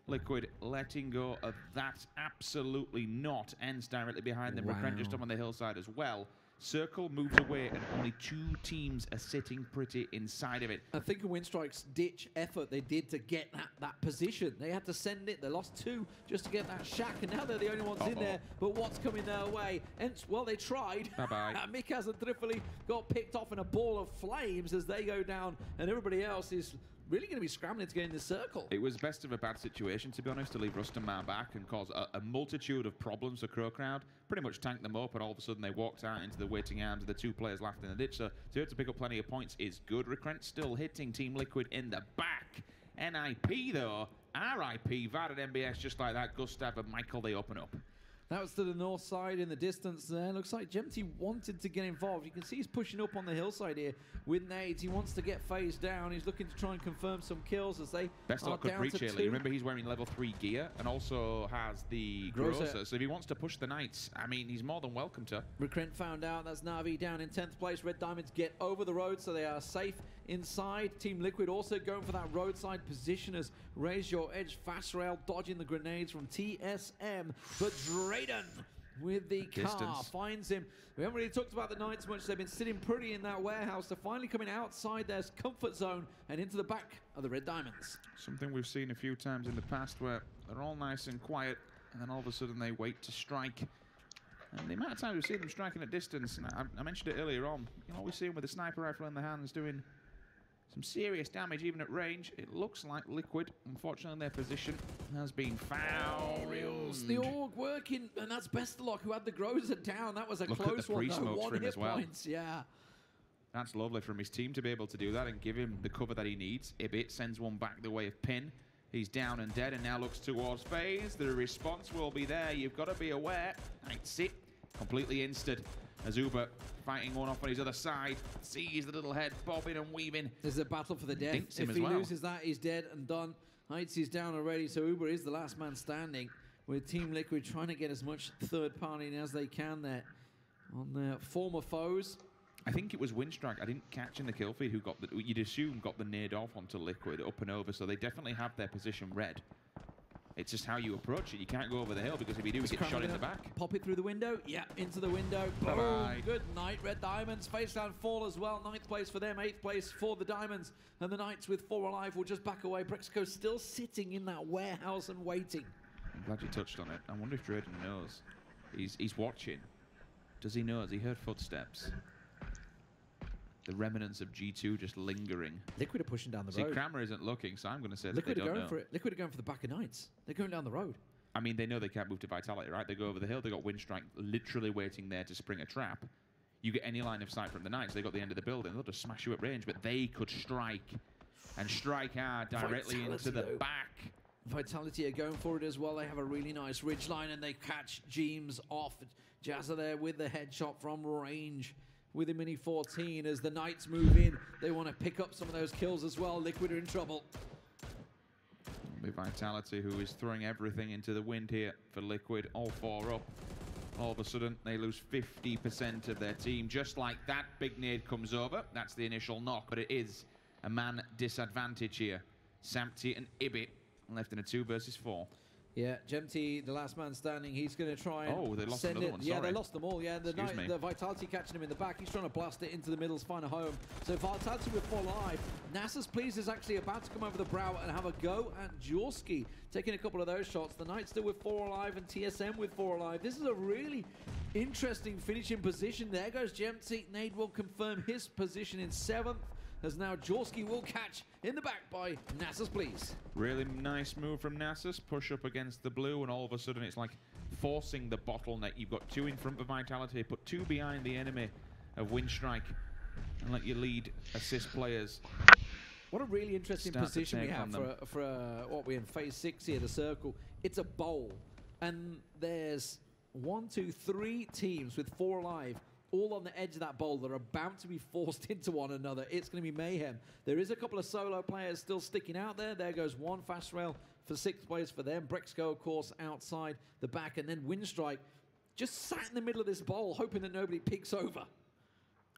Liquid letting go of that. Absolutely not. Ends directly behind them. Recrent just up on the hillside as well. Circle moves away, and only 2 teams are sitting pretty inside of it.
I think of Winstrike's ditch effort they did to get that position. They had to send it. They lost 2 just to get that shack, and now they're the only ones in there. But what's coming their way? Ents, well, they tried.
Bye-bye.
Mikaz and Trifoli got picked off in a ball of flames as they go down, and everybody else is really going to be scrambling to get in the circle.
It was best of a bad situation, to be honest, to leave Rustamar back and cause a multitude of problems for Crowd. Pretty much tanked them up, and all of a sudden they walked out into the waiting arms of the 2 players left in the ditch. So to pick up plenty of points is good. Recrent still hitting Team Liquid in the back. NIP, though, RIP, VAD and MBS just like that. Gustav and Michael, they open up.
That was to the north side in the distance there. Looks like Gemty wanted to get involved. You can see he's pushing up on the hillside here with nades. He wants to get FaZe down. He's looking to try and confirm some kills as they
Bestlock could breach early. Remember, he's wearing level 3 gear and also has the Grocer. So if he wants to push the Knights, I mean, he's more than welcome to.
Recrent found out. That's Navi down in 10th place. Red Diamonds get over the road, so they are safe inside. Team Liquid also going for that roadside position as Raise Your Edge fast rail dodging the grenades from TSM. But Drayden with the car finds him. We haven't really talked about the Knights much. They've been sitting pretty in that warehouse. They're finally coming outside their comfort zone and into the back of the Red Diamonds.
Something we've seen a few times in the past where they're all nice and quiet, and then all of a sudden they wait to strike. And the amount of times we've seen them striking at distance, and I mentioned it earlier on, you know, we see them with a sniper rifle in their hands doing some serious damage even at range. It looks like Liquid, unfortunately, their position has been fouled.
The org working, and that's Bestlock who had the Grozer down. That was a close one.
Look at the
1
hit
as well.
points.
Yeah.
That's lovely from his team to be able to do that and give him the cover that he needs. Ibit sends one back the way of Pin. He's down and dead and now looks towards FaZe. The response will be there. You've got to be aware. That's it. completely insted as Uber fighting one off on his other side. Sees the little head bobbing and weaving.
There's a battle for the death.
Dinks him
If
as
he
well.
loses that, he's dead and done. Heights is down already, so Uber is the last man standing, with Team Liquid trying to get as much third party in as they can there on their former foes.
I think it was Windstrike. I didn't catch in the kill feed who got the, you'd assume got the nade off onto Liquid up and over, so they definitely have their position read. It's just how you approach it. You can't go over the hill because if you do, you get shot in the back.
Pop it through the window. Yeah, into the window. Boom.
Bye-bye.
Good night. Red Diamonds face down fall as well. 9th place for them, 8th place for the Diamonds. And the Knights with 4 alive will just back away. Brexco still sitting in that warehouse and waiting.
I'm glad you touched on it. I wonder if Drayden knows. He's watching. Does he know? Has he heard footsteps? The remnants of G2 just lingering.
Liquid are pushing down the
See,
road.
Kramer isn't looking, so I'm going to say that
Liquid
they
are
don't
going
know.
for it. Liquid are going for the back of Knights. They're going down the road.
I mean, they know they can't move to Vitality, right? They go over the hill. They got Windstrike literally waiting there to spring a trap. You get any line of sight from the Knights, they got the end of the building. They'll just smash you at range, but they could strike and strike hard directly into the back.
Vitality are going for it as well. They have a really nice ridgeline and they catch Jeems off. Jazza there with the headshot from range with a Mini 14 as the Knights move in. They want to pick up some of those kills as well. Liquid are in trouble.
With Vitality, who is throwing everything into the wind here for Liquid. All 4 up. All of a sudden, they lose 50% of their team. Just like that, big nade comes over. That's the initial knock, but it is a man disadvantage here. Samty and Ibit left in a 2 versus 4.
Yeah, Gemty, the last man standing, he's going to try and
Oh, they lost
send
another
it.
one,
Yeah,
sorry.
they lost them all. Yeah, the Vitality catching him in the back. He's trying to blast it into the middles, find a home. So Vitality with 4 alive. Nasa's Please is actually about to come over the brow and have a go at Jorski, taking a couple of those shots. The Knights still with 4 alive and TSM with 4 alive. This is a really interesting finishing position. There goes Gemty. Nade will confirm his position in 7th. As now Jorski will catch in the back by Nasus Please.
Really nice move from Nasus. Push up against the blue, and all of a sudden it's like forcing the bottleneck. You've got 2 in front of Vitality, put 2 behind the enemy of Windstrike, and let your lead assist players.
What a really interesting
Start to
position we
take
have
on
for what we're in phase 6 here, the circle. It's a bowl, and there's 1, 2, 3 teams with 4 alive, all on the edge of that bowl that are about to be forced into one another. It's going to be mayhem. There is a couple of solo players still sticking out there. There goes one fast rail for 6th place for them. Brexco, of course, outside the back, and then Windstrike just sat in the middle of this bowl, hoping that nobody peeks over.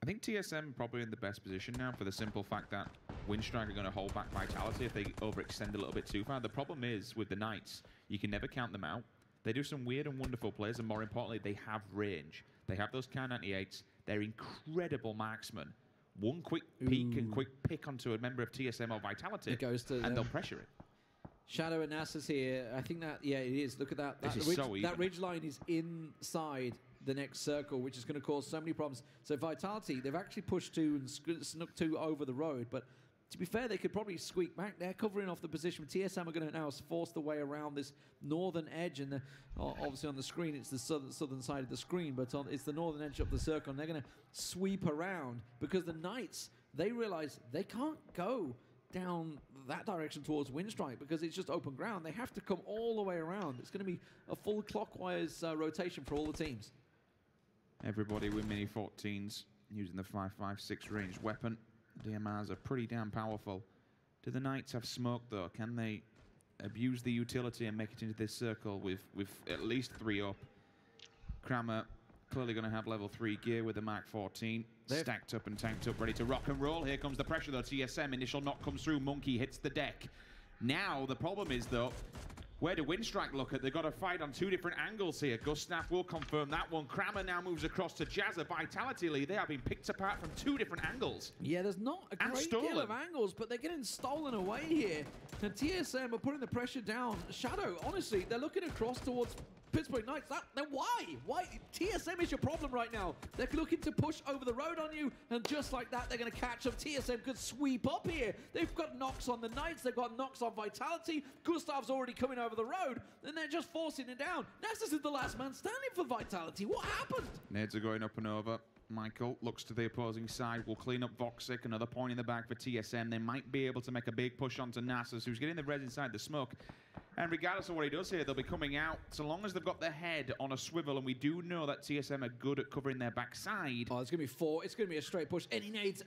I think TSM probably in the best position now for the simple fact that Windstrike are going to hold back Vitality if they overextend a little bit too far. The problem is with the Knights, you can never count them out. They do some weird and wonderful plays, and more importantly, they have range. They have those Kar 98s. They're incredible marksmen. One quick peek and quick pick onto a member of TSM or Vitality,
It goes to
and they'll pressure it.
Shadow and Nasus here. I think that, yeah, it is. Look at that.
This
That
is
ridge,
so even.
that ridge line is inside the next circle, which is going to cause so many problems. So Vitality, they've actually pushed 2 and snuck 2 over the road, but to be fair, they could probably squeak back. They're covering off the position. TSM are going to now force the way around this northern edge, and obviously on the screen it's the southern side of the screen, but it's the northern edge of the circle, and they're going to sweep around because the Knights, they realize they can't go down that direction towards Windstrike because it's just open ground. They have to come all the way around. It's going to be a full clockwise rotation for all the teams.
Everybody with Mini 14s using the 5.56 range weapon. DMRs are pretty damn powerful. Do the Knights have smoke though? Can they abuse the utility and make it into this circle with at least 3 up? Kramer clearly going to have level 3 gear with the Mark 14. Stacked up and tanked up, ready to rock and roll. Here comes the pressure though. TSM, initial knock comes through. Monkey hits the deck. Now the problem is though, where do Windstrike look at? They've got to fight on 2 different angles here. Gustav will confirm that one. Kramer now moves across to Jazza. Vitality League, they are being picked apart from 2 different angles.
Yeah, there's not a
And
great deal
stolen.
of angles, but they're getting stolen away here. And TSM are putting the pressure down. Shadow, honestly, they're looking across towards Pittsburgh Knights. Then why? Why? TSM is your problem right now. They're looking to push over the road on you, and just like that, they're going to catch them. TSM could sweep up here. They've got knocks on the Knights. They've got knocks on Vitality. Gustav's already coming over the road, and they're just forcing it down. Nasus is the last man standing for Vitality. What happened?
Nades are going up and over. Michael looks to the opposing side. Will clean up Voxic. Another point in the back for TSM. They might be able to make a big push onto Nasus, who's getting the res inside the smoke. And regardless of what he does here, they'll be coming out so long as they've got their head on a swivel, and we do know that TSM are good at covering their backside.
Oh, it's going to be 4. It's going to be a straight push. And he nades.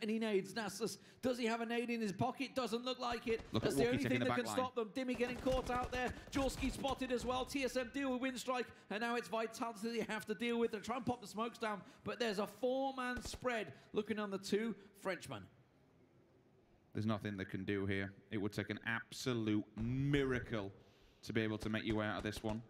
Nasus, does he have a nade in his pocket? Doesn't look like it. That's the only thing that can stop them. Dimmy getting caught out there. Jorski spotted as well. TSM deal with Windstrike, and now it's Vitality they have to deal with. They're trying to pop the smokes down, but there's a 4-man spread looking on the 2 Frenchmen.
There's nothing they can do here. It would take an absolute miracle to be able to make you way out of this one.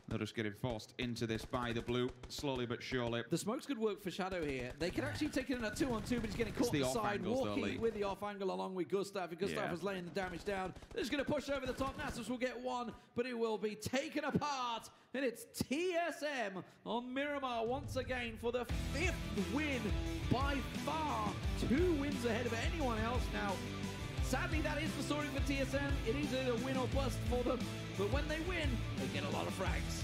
They're just getting forced into this by the blue, slowly but surely.
The smokes could work for Shadow here. They can actually take it in a 2-on-2, but he's getting caught on the side. Walking with the off angle along with Gustav. And Gustav was laying the damage down. They're just going to push over the top. Nasus will get 1, but it will be taken apart. And it's TSM on Miramar once again for the 5th win by far. 2 wins ahead of anyone else now. Sadly, that is the story for TSM. It is a win or bust for them, but when they win, they get a lot of frags.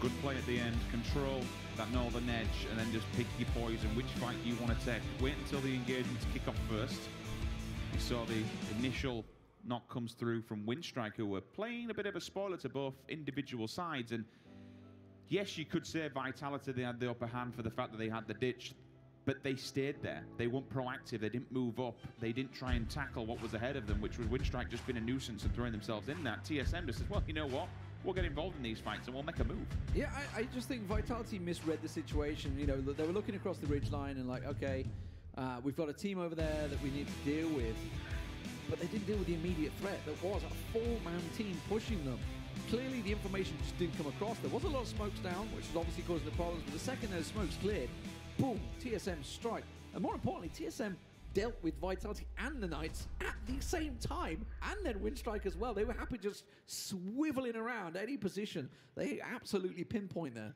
Good play at the end, control that northern edge, and then just pick your poison, which fight you want to take. Wait until the engagements kick off first. We saw the initial knock comes through from Windstrike, who were playing a bit of a spoiler to both individual sides, and yes, you could say Vitality, they had the upper hand for the fact that they had the ditch. But they stayed there. They weren't proactive. They didn't move up. They didn't try and tackle what was ahead of them, which was Windstrike just being a nuisance and throwing themselves in that. TSM just says, well, you know what? We'll get involved in these fights and we'll make a move.
Yeah, I just think Vitality misread the situation. You know, they were looking across the ridgeline and like, okay, we've got a team over there that we need to deal with. But they didn't deal with the immediate threat. There was a 4-man team pushing them. Clearly, the information just didn't come across. There was a lot of smokes down, which was obviously causing the problems. But the second those smokes cleared, boom, TSM strike. And more importantly, TSM dealt with Vitality and the Knights at the same time, and then Windstrike as well. They were happy just swiveling around any position. They absolutely pinpoint there.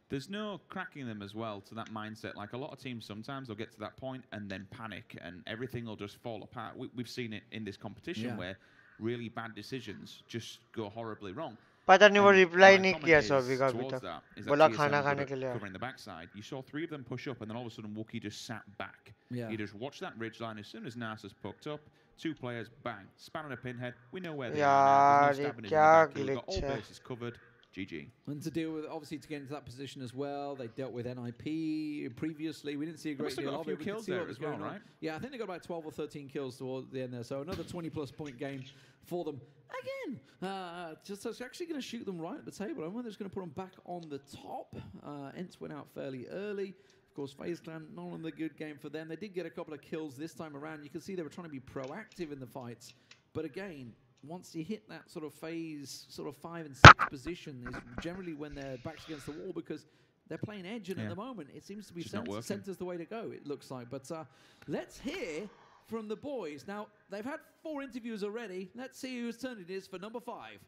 There's no cracking them as well to that mindset. Like a lot of teams, sometimes they'll get to that point and then panic and everything will just fall apart. We've seen it in this competition where really bad decisions just go horribly wrong.
पता नहीं वो reply नहीं किया सभी का अभी तक बोला खाना खाने के लिए
covering the backside. You saw 3 of them push up and then all of a sudden Wookie just sat back. You just watched that ridge line. As soon as Narsus poked up, 2 players, bang, span on a pinhead. We know where they are now. There's no stabbing in the back. We've got all bases covered. GG.
And to deal with, obviously, to get into that position as well, they dealt with NIP previously. We didn't see a great deal of it. We kills there as well, right? Yeah, I think they got about 12 or 13 kills towards the end there. So another 20-plus point game for them. Again, just actually going to shoot them right at the table. I wonder if it's going to put them back on the top. Ents went out fairly early. Of course, FaZe Clan, not on the good game for them. They did get a couple of kills this time around. You can see they were trying to be proactive in the fights. But again, once you hit that sort of phase, sort of 5 and 6 position is generally when their backs against the wall because they're playing edge, and at the moment it seems to be center's the way to go, it looks like. But let's hear from the boys. Now, they've had 4 interviews already. Let's see whose turn it is for number 5.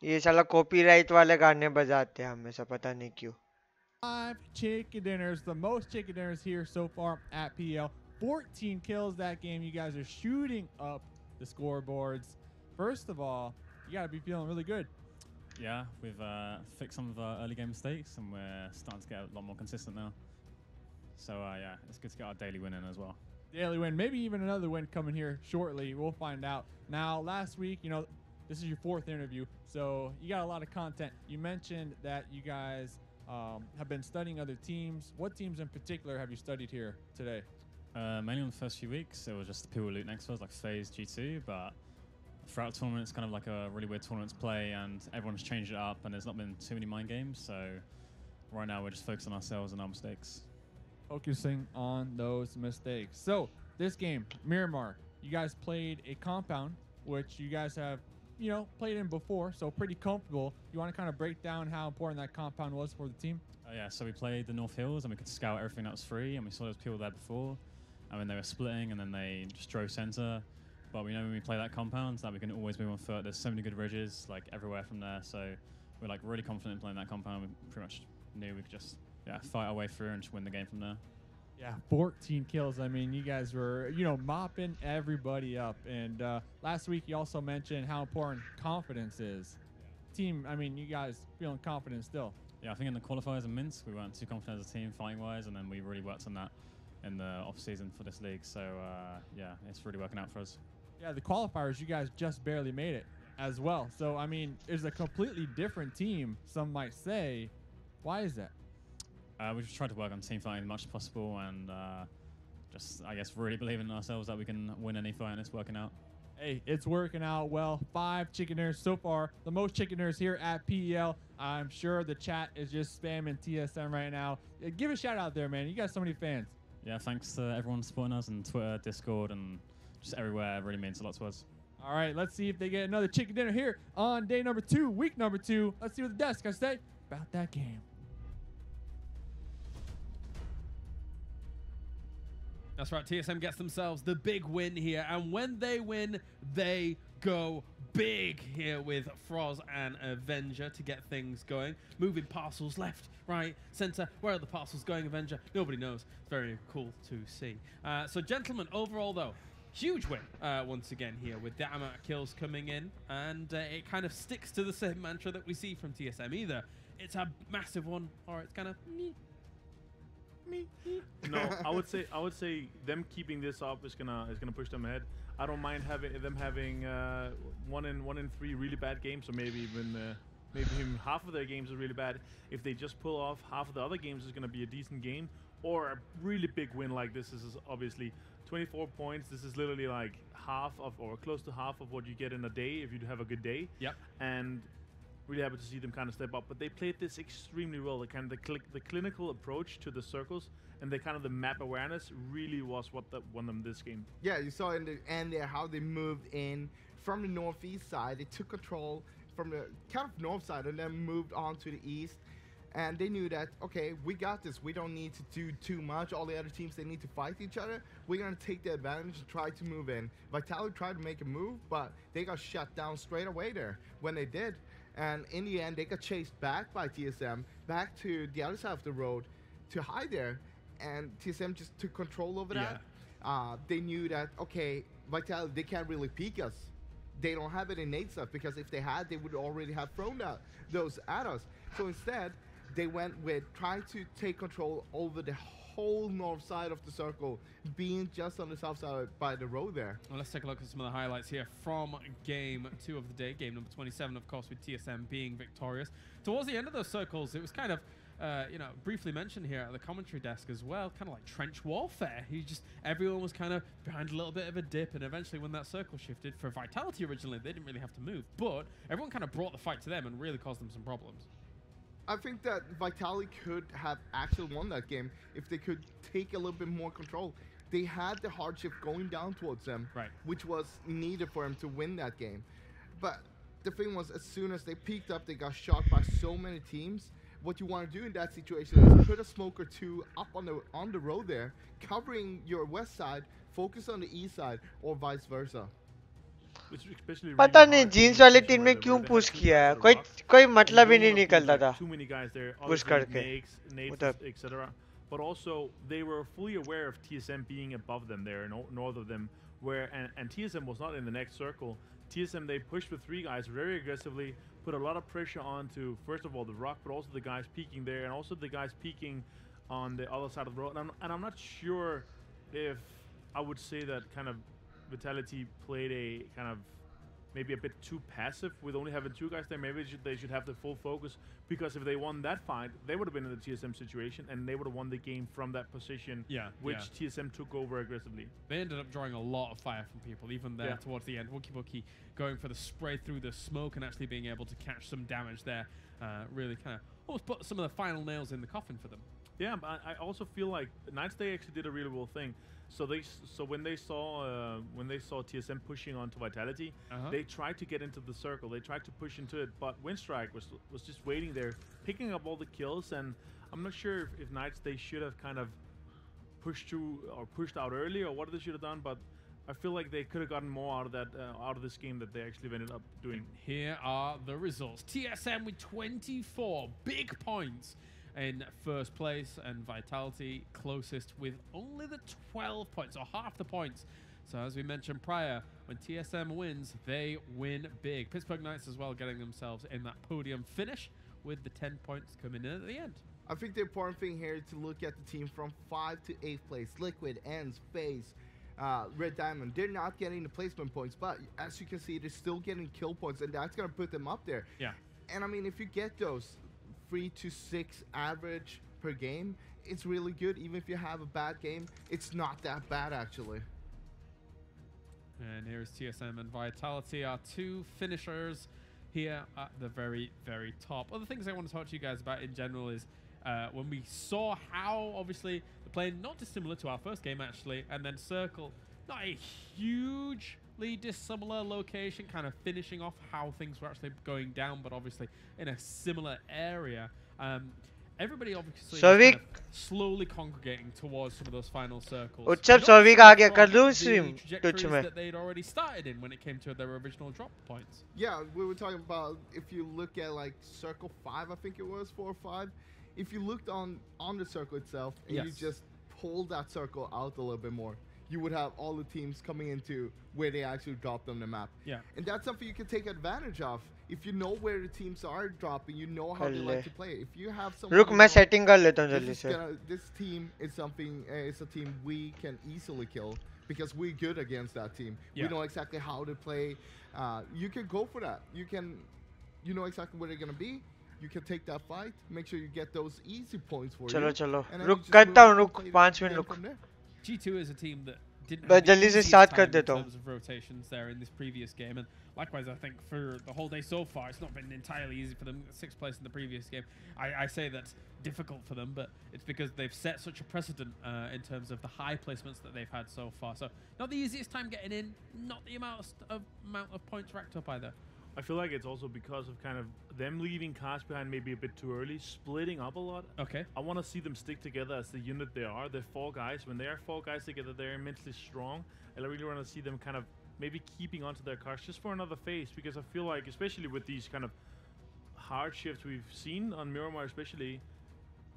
ये साला copyright वाले गाने बजाते हैं हमेशा पता नहीं क्यों.
5 chicken dinners, the most chicken dinners here so far at PEL. 14 kills that game. You guys are shooting up the scoreboards. First of all, you got to be feeling really good.
Yeah, we've fixed some of our early game mistakes and we're starting to get a lot more consistent now. So yeah, it's good to get our daily win in as well.
Daily win, maybe even another win coming here shortly. We'll find out. Now, last week, you know, this is your 4th interview, so you got a lot of content. You mentioned that you guys have been studying other teams. What teams in particular have you studied here today?
Mainly on the first few weeks, it was just the people loot next to us, like FaZe, G2, but throughout the tournament, it's kind of like a really weird tournament to play, and everyone's changed it up, and there's not been too many mind games, so right now we're just focused on ourselves and our mistakes.
Focusing on those mistakes. So, this game, Miramar, you guys played a compound, which you guys have, you know, played in before, so pretty comfortable. You want to kind of break down how important that compound was for the team?
Yeah, so we played the North Hills, and we could scout everything that was free, and we saw those people there before. And when they were splitting, and then they just drove center. But we know when we play that compound that we can always move on foot. There's so many good ridges, like everywhere from there. So we're like really confident in playing that compound. We pretty much knew we could just fight our way through and just win the game from there.
Yeah, 14 kills. I mean, you guys were, you know, mopping everybody up. And last week you also mentioned how important confidence is. Team, I mean, you guys feeling confident still?
Yeah, I think in the qualifiers and Minsk, we weren't too confident as a team fighting-wise, and then we really worked on that in the off season for this league. So yeah, it's really working out for us.
Yeah, the qualifiers, you guys just barely made it as well. So I mean, it's a completely different team. Some might say, why is that?
We just tried to work on team fighting as much as possible, and just I guess really believing in ourselves that we can win any fight, and it's working out.
Hey, it's working out well. 5 chicken dinners so far. The most chicken dinners here at PEL. I'm sure the chat is just spamming TSM right now. Give a shout out there, man. You got so many fans.
Yeah, thanks to everyone supporting us on Twitter, Discord, and just everywhere. It really means a lot to us.
All right, let's see if they get another chicken dinner here on day number 2, week number 2. Let's see what the desk has to say about that game.
That's right, TSM gets themselves the big win here, and when they win, they go big here with Froz and Avenger to get things going. Moving parcels left, right, center. Where are the parcels going, Avenger? Nobody knows. It's very cool to see. So, gentlemen, overall, though, huge win once again here with that amount of kills coming in, and it kind of sticks to the same mantra that we see from TSM. Either it's a massive one, or it's kind of meh.
No, I would say them keeping this up is gonna push them ahead. I don't mind them having 1 in 3 really bad games, or maybe even half of their games are really bad. If they just pull off half of the other games, it's gonna be a decent game, or a really big win like this. This is obviously 24 points. This is literally like half of, or close to half of, what you get in a day if you have a good day.
Yep.
And really happy to see them kind of step up, but they played this extremely well. The kind of the clinical approach to the circles and the kind of the map awareness really was what won them this game.
Yeah, you saw in the end there how they moved in from the northeast side. They took control from the kind of north side and then moved on to the east. And they knew that, okay, we got this. We don't need to do too much. All the other teams, they need to fight each other. We're going to take the advantage and try to move in. Vitality tried to make a move, but they got shut down straight away there when they did. And in the end, they got chased back by TSM, back to the other side of the road to hide there. And TSM just took control over that. They knew that, okay, Vitality, they can't really peek us. They don't have any innate stuff, because if they had, they would already have thrown those at us. So instead, they went with trying to take control over the whole north side of the circle, being just on the south side by the road there.
Well, let's take a look at some of the highlights here from game 2 of the day, game number 27, of course, with TSM being victorious. Towards the end of those circles, it was kind of, briefly mentioned here at the commentary desk as well, kind of like trench warfare. Everyone was kind of behind a little bit of a dip, and eventually when that circle shifted, for Vitality originally, they didn't really have to move, but everyone kind of brought the fight to them and really caused them some problems.
I think that Vitality could have actually won that game if they could take a little bit more control. They had the hardship going down towards them,
right,
which was needed for them to win that game. But the thing was, as soon as they peaked up, they got shot by so many teams. What you want to do in that situation is put a smoke or two up on the road there, covering your west side, focus on the east side, or vice versa.
पता नहीं jeans वाले team ने क्यों push किया है, कोई मतलब ही नहीं निकलता था पुश करके,
etc. But also they were fully aware of TSM being above them there, north of them, and TSM was not in the next circle. TSM, they pushed with 3 guys very aggressively, put a lot of pressure onto, first of all, the rock, but also the guys peeking there, and also the guys peeking on the other side of the road. And I'm not sure if I would say that kind of Vitality played a kind of maybe a bit too passive with only having 2 guys there. Maybe they should have the full focus, because if they won that fight, they would have been in the TSM situation, and they would have won the game from that position, which TSM took over aggressively.
They ended up drawing a lot of fire from people, even there towards the end. Wookie going for the spray through the smoke and actually being able to catch some damage there. Really kind of almost put some of the final nails in the coffin for them.
Yeah, but I also feel like Knights, they actually did a really well thing. So when they saw TSM pushing onto Vitality, they tried to get into the circle. They tried to push into it, but Windstrike was just waiting there, picking up all the kills. And I'm not sure if Knights, they should have kind of pushed through or pushed out early, or what they should have done. But I feel like they could have gotten more out of that out of this game that they actually ended up doing.
Here are the results. TSM with 24 big points in first place, and Vitality closest with only the 12 points, or half the points. So as we mentioned prior, when TSM wins, they win big. Pittsburgh Knights as well getting themselves in that podium finish with the 10 points coming in at the end.
I think the important thing here is to look at the team from 5 to 8th place. Liquid, ENCE, FaZe, Red Diamond. They're not getting the placement points, but as you can see, they're still getting kill points, and that's going to put them up there.
Yeah.
And I mean, if you get those 3 to 6 average per game, it's really good. Even if you have a bad game, it's not that bad, actually.
And here's TSM and Vitality, our two finishers here at the very, very top. Other things I want to talk to you guys about in general is when we saw how, obviously, the play not dissimilar to our first game, actually, and then Circle, not a hugely dissimilar location, kind of finishing off how things were actually going down, but obviously in a similar area. Everybody obviously
Souvik,
kind of slowly congregating towards some of those final circles.
Utsav
Not
Souvik
from
आ गया कर दूं
the
stream
trajectories
तुझ में
that they'd already started in when it came to their original drop points.
Yeah, we were talking about, if you look at like circle 5, I think it was 4 or 5. If you looked on the circle itself and you just pulled that circle out a little bit more, you would have all the teams coming into where they actually dropped on the map.
Yeah.
And that's something you can take advantage of. If you know where the teams are dropping, you know how they like to play. If you have some,
रुक मैं setting कर लेता हूँ जल्दी से.
This team is something. It's a team we can easily kill because we're good against that team.
Yeah.
We know exactly how to play. You can go for that. You know exactly where they're gonna be. You can take that fight. Make sure you get those easy points for
चलो
you.
चलो.
And then
रुक
you just
करता
move
हूँ
on and
रुक
play
5
the
minute
game
रुक.
from there.
G2 is a team that didn't
But
have the
जल्दी से
easiest
start
time
कर
in
देता हूँ.
terms of rotations there in this previous game, and likewise I think for the whole day so far it's not been entirely easy for them. 6th place in the previous game. I say that's difficult for them, but it's because they've set such a precedent in terms of the high placements that they've had so far. So not the easiest time getting in, not the amount of points racked up either.
I feel like it's also because of kind of them leaving cars behind maybe a bit too early, splitting up a lot.
Okay.
I want to see them stick together as the unit they are. They're 4 guys. When they are 4 guys together, they're immensely strong. And I really want to see them kind of maybe keeping onto their cars just for another phase, because I feel like, especially with these kind of hard shifts we've seen on Miramar especially,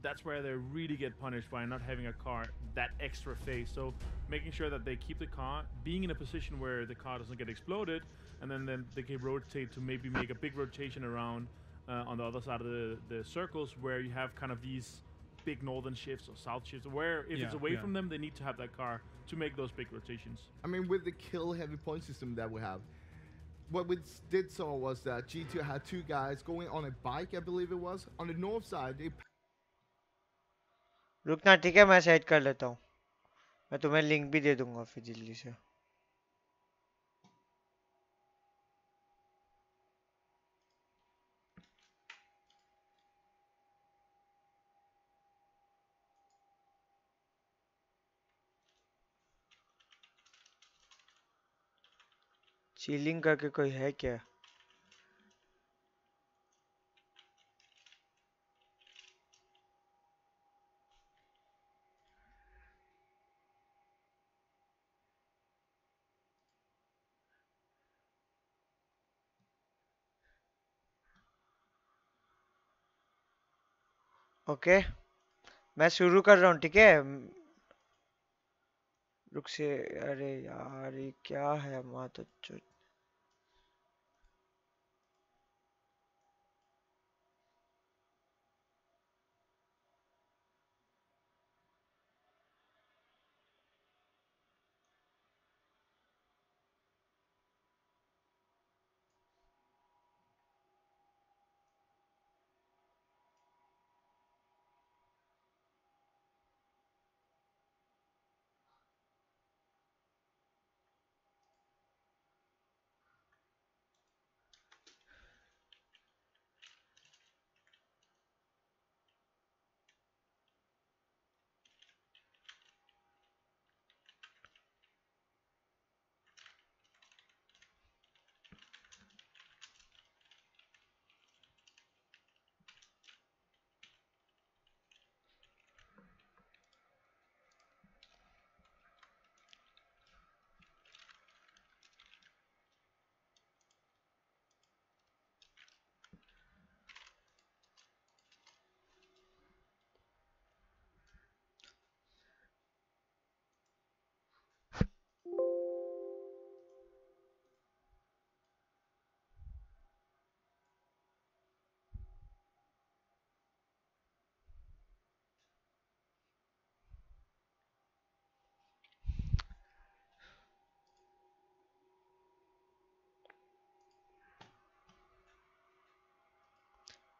that's where they really get punished by not having a car that extra phase. So making sure that they keep the car, being in a position where the car doesn't get exploded, and then they can rotate to maybe make a big rotation around on the other side of the circles, where you have kind of these big northern shifts or south shifts, where if it's away from them, they need to have that car to make those big rotations.
I mean, with the kill heavy point system that we have, what we did saw was that G2 had 2 guys going on a bike, I believe it was. On the north side, they
रुकना ठीक है, मैं set कर लेता हूँ. मैं तुम्हें link भी दे दूंगा फिर जल्दी से. चीलिंग करके कोई है क्या? ओके, मैं शुरू कर रहा हूँ, ठीक है? रुक से, अरे यार ये क्या है माता चोद.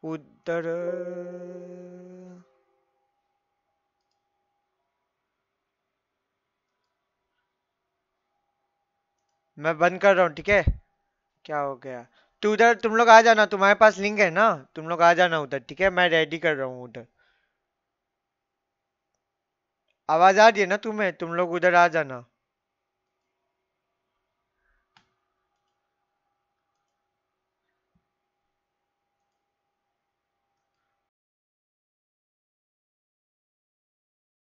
उधर मैं बंद कर रहा हूँ, ठीक है? क्या हो गया? तू उधर, तुम लोग आ जाना, तुम्हारे पास लिंक है ना, तुम लोग आ जाना उधर, ठीक है? मैं रेडी कर रहा हूँ उधर। आवाज आ रही है ना तुम्हें? तुम लोग उधर आ जाना।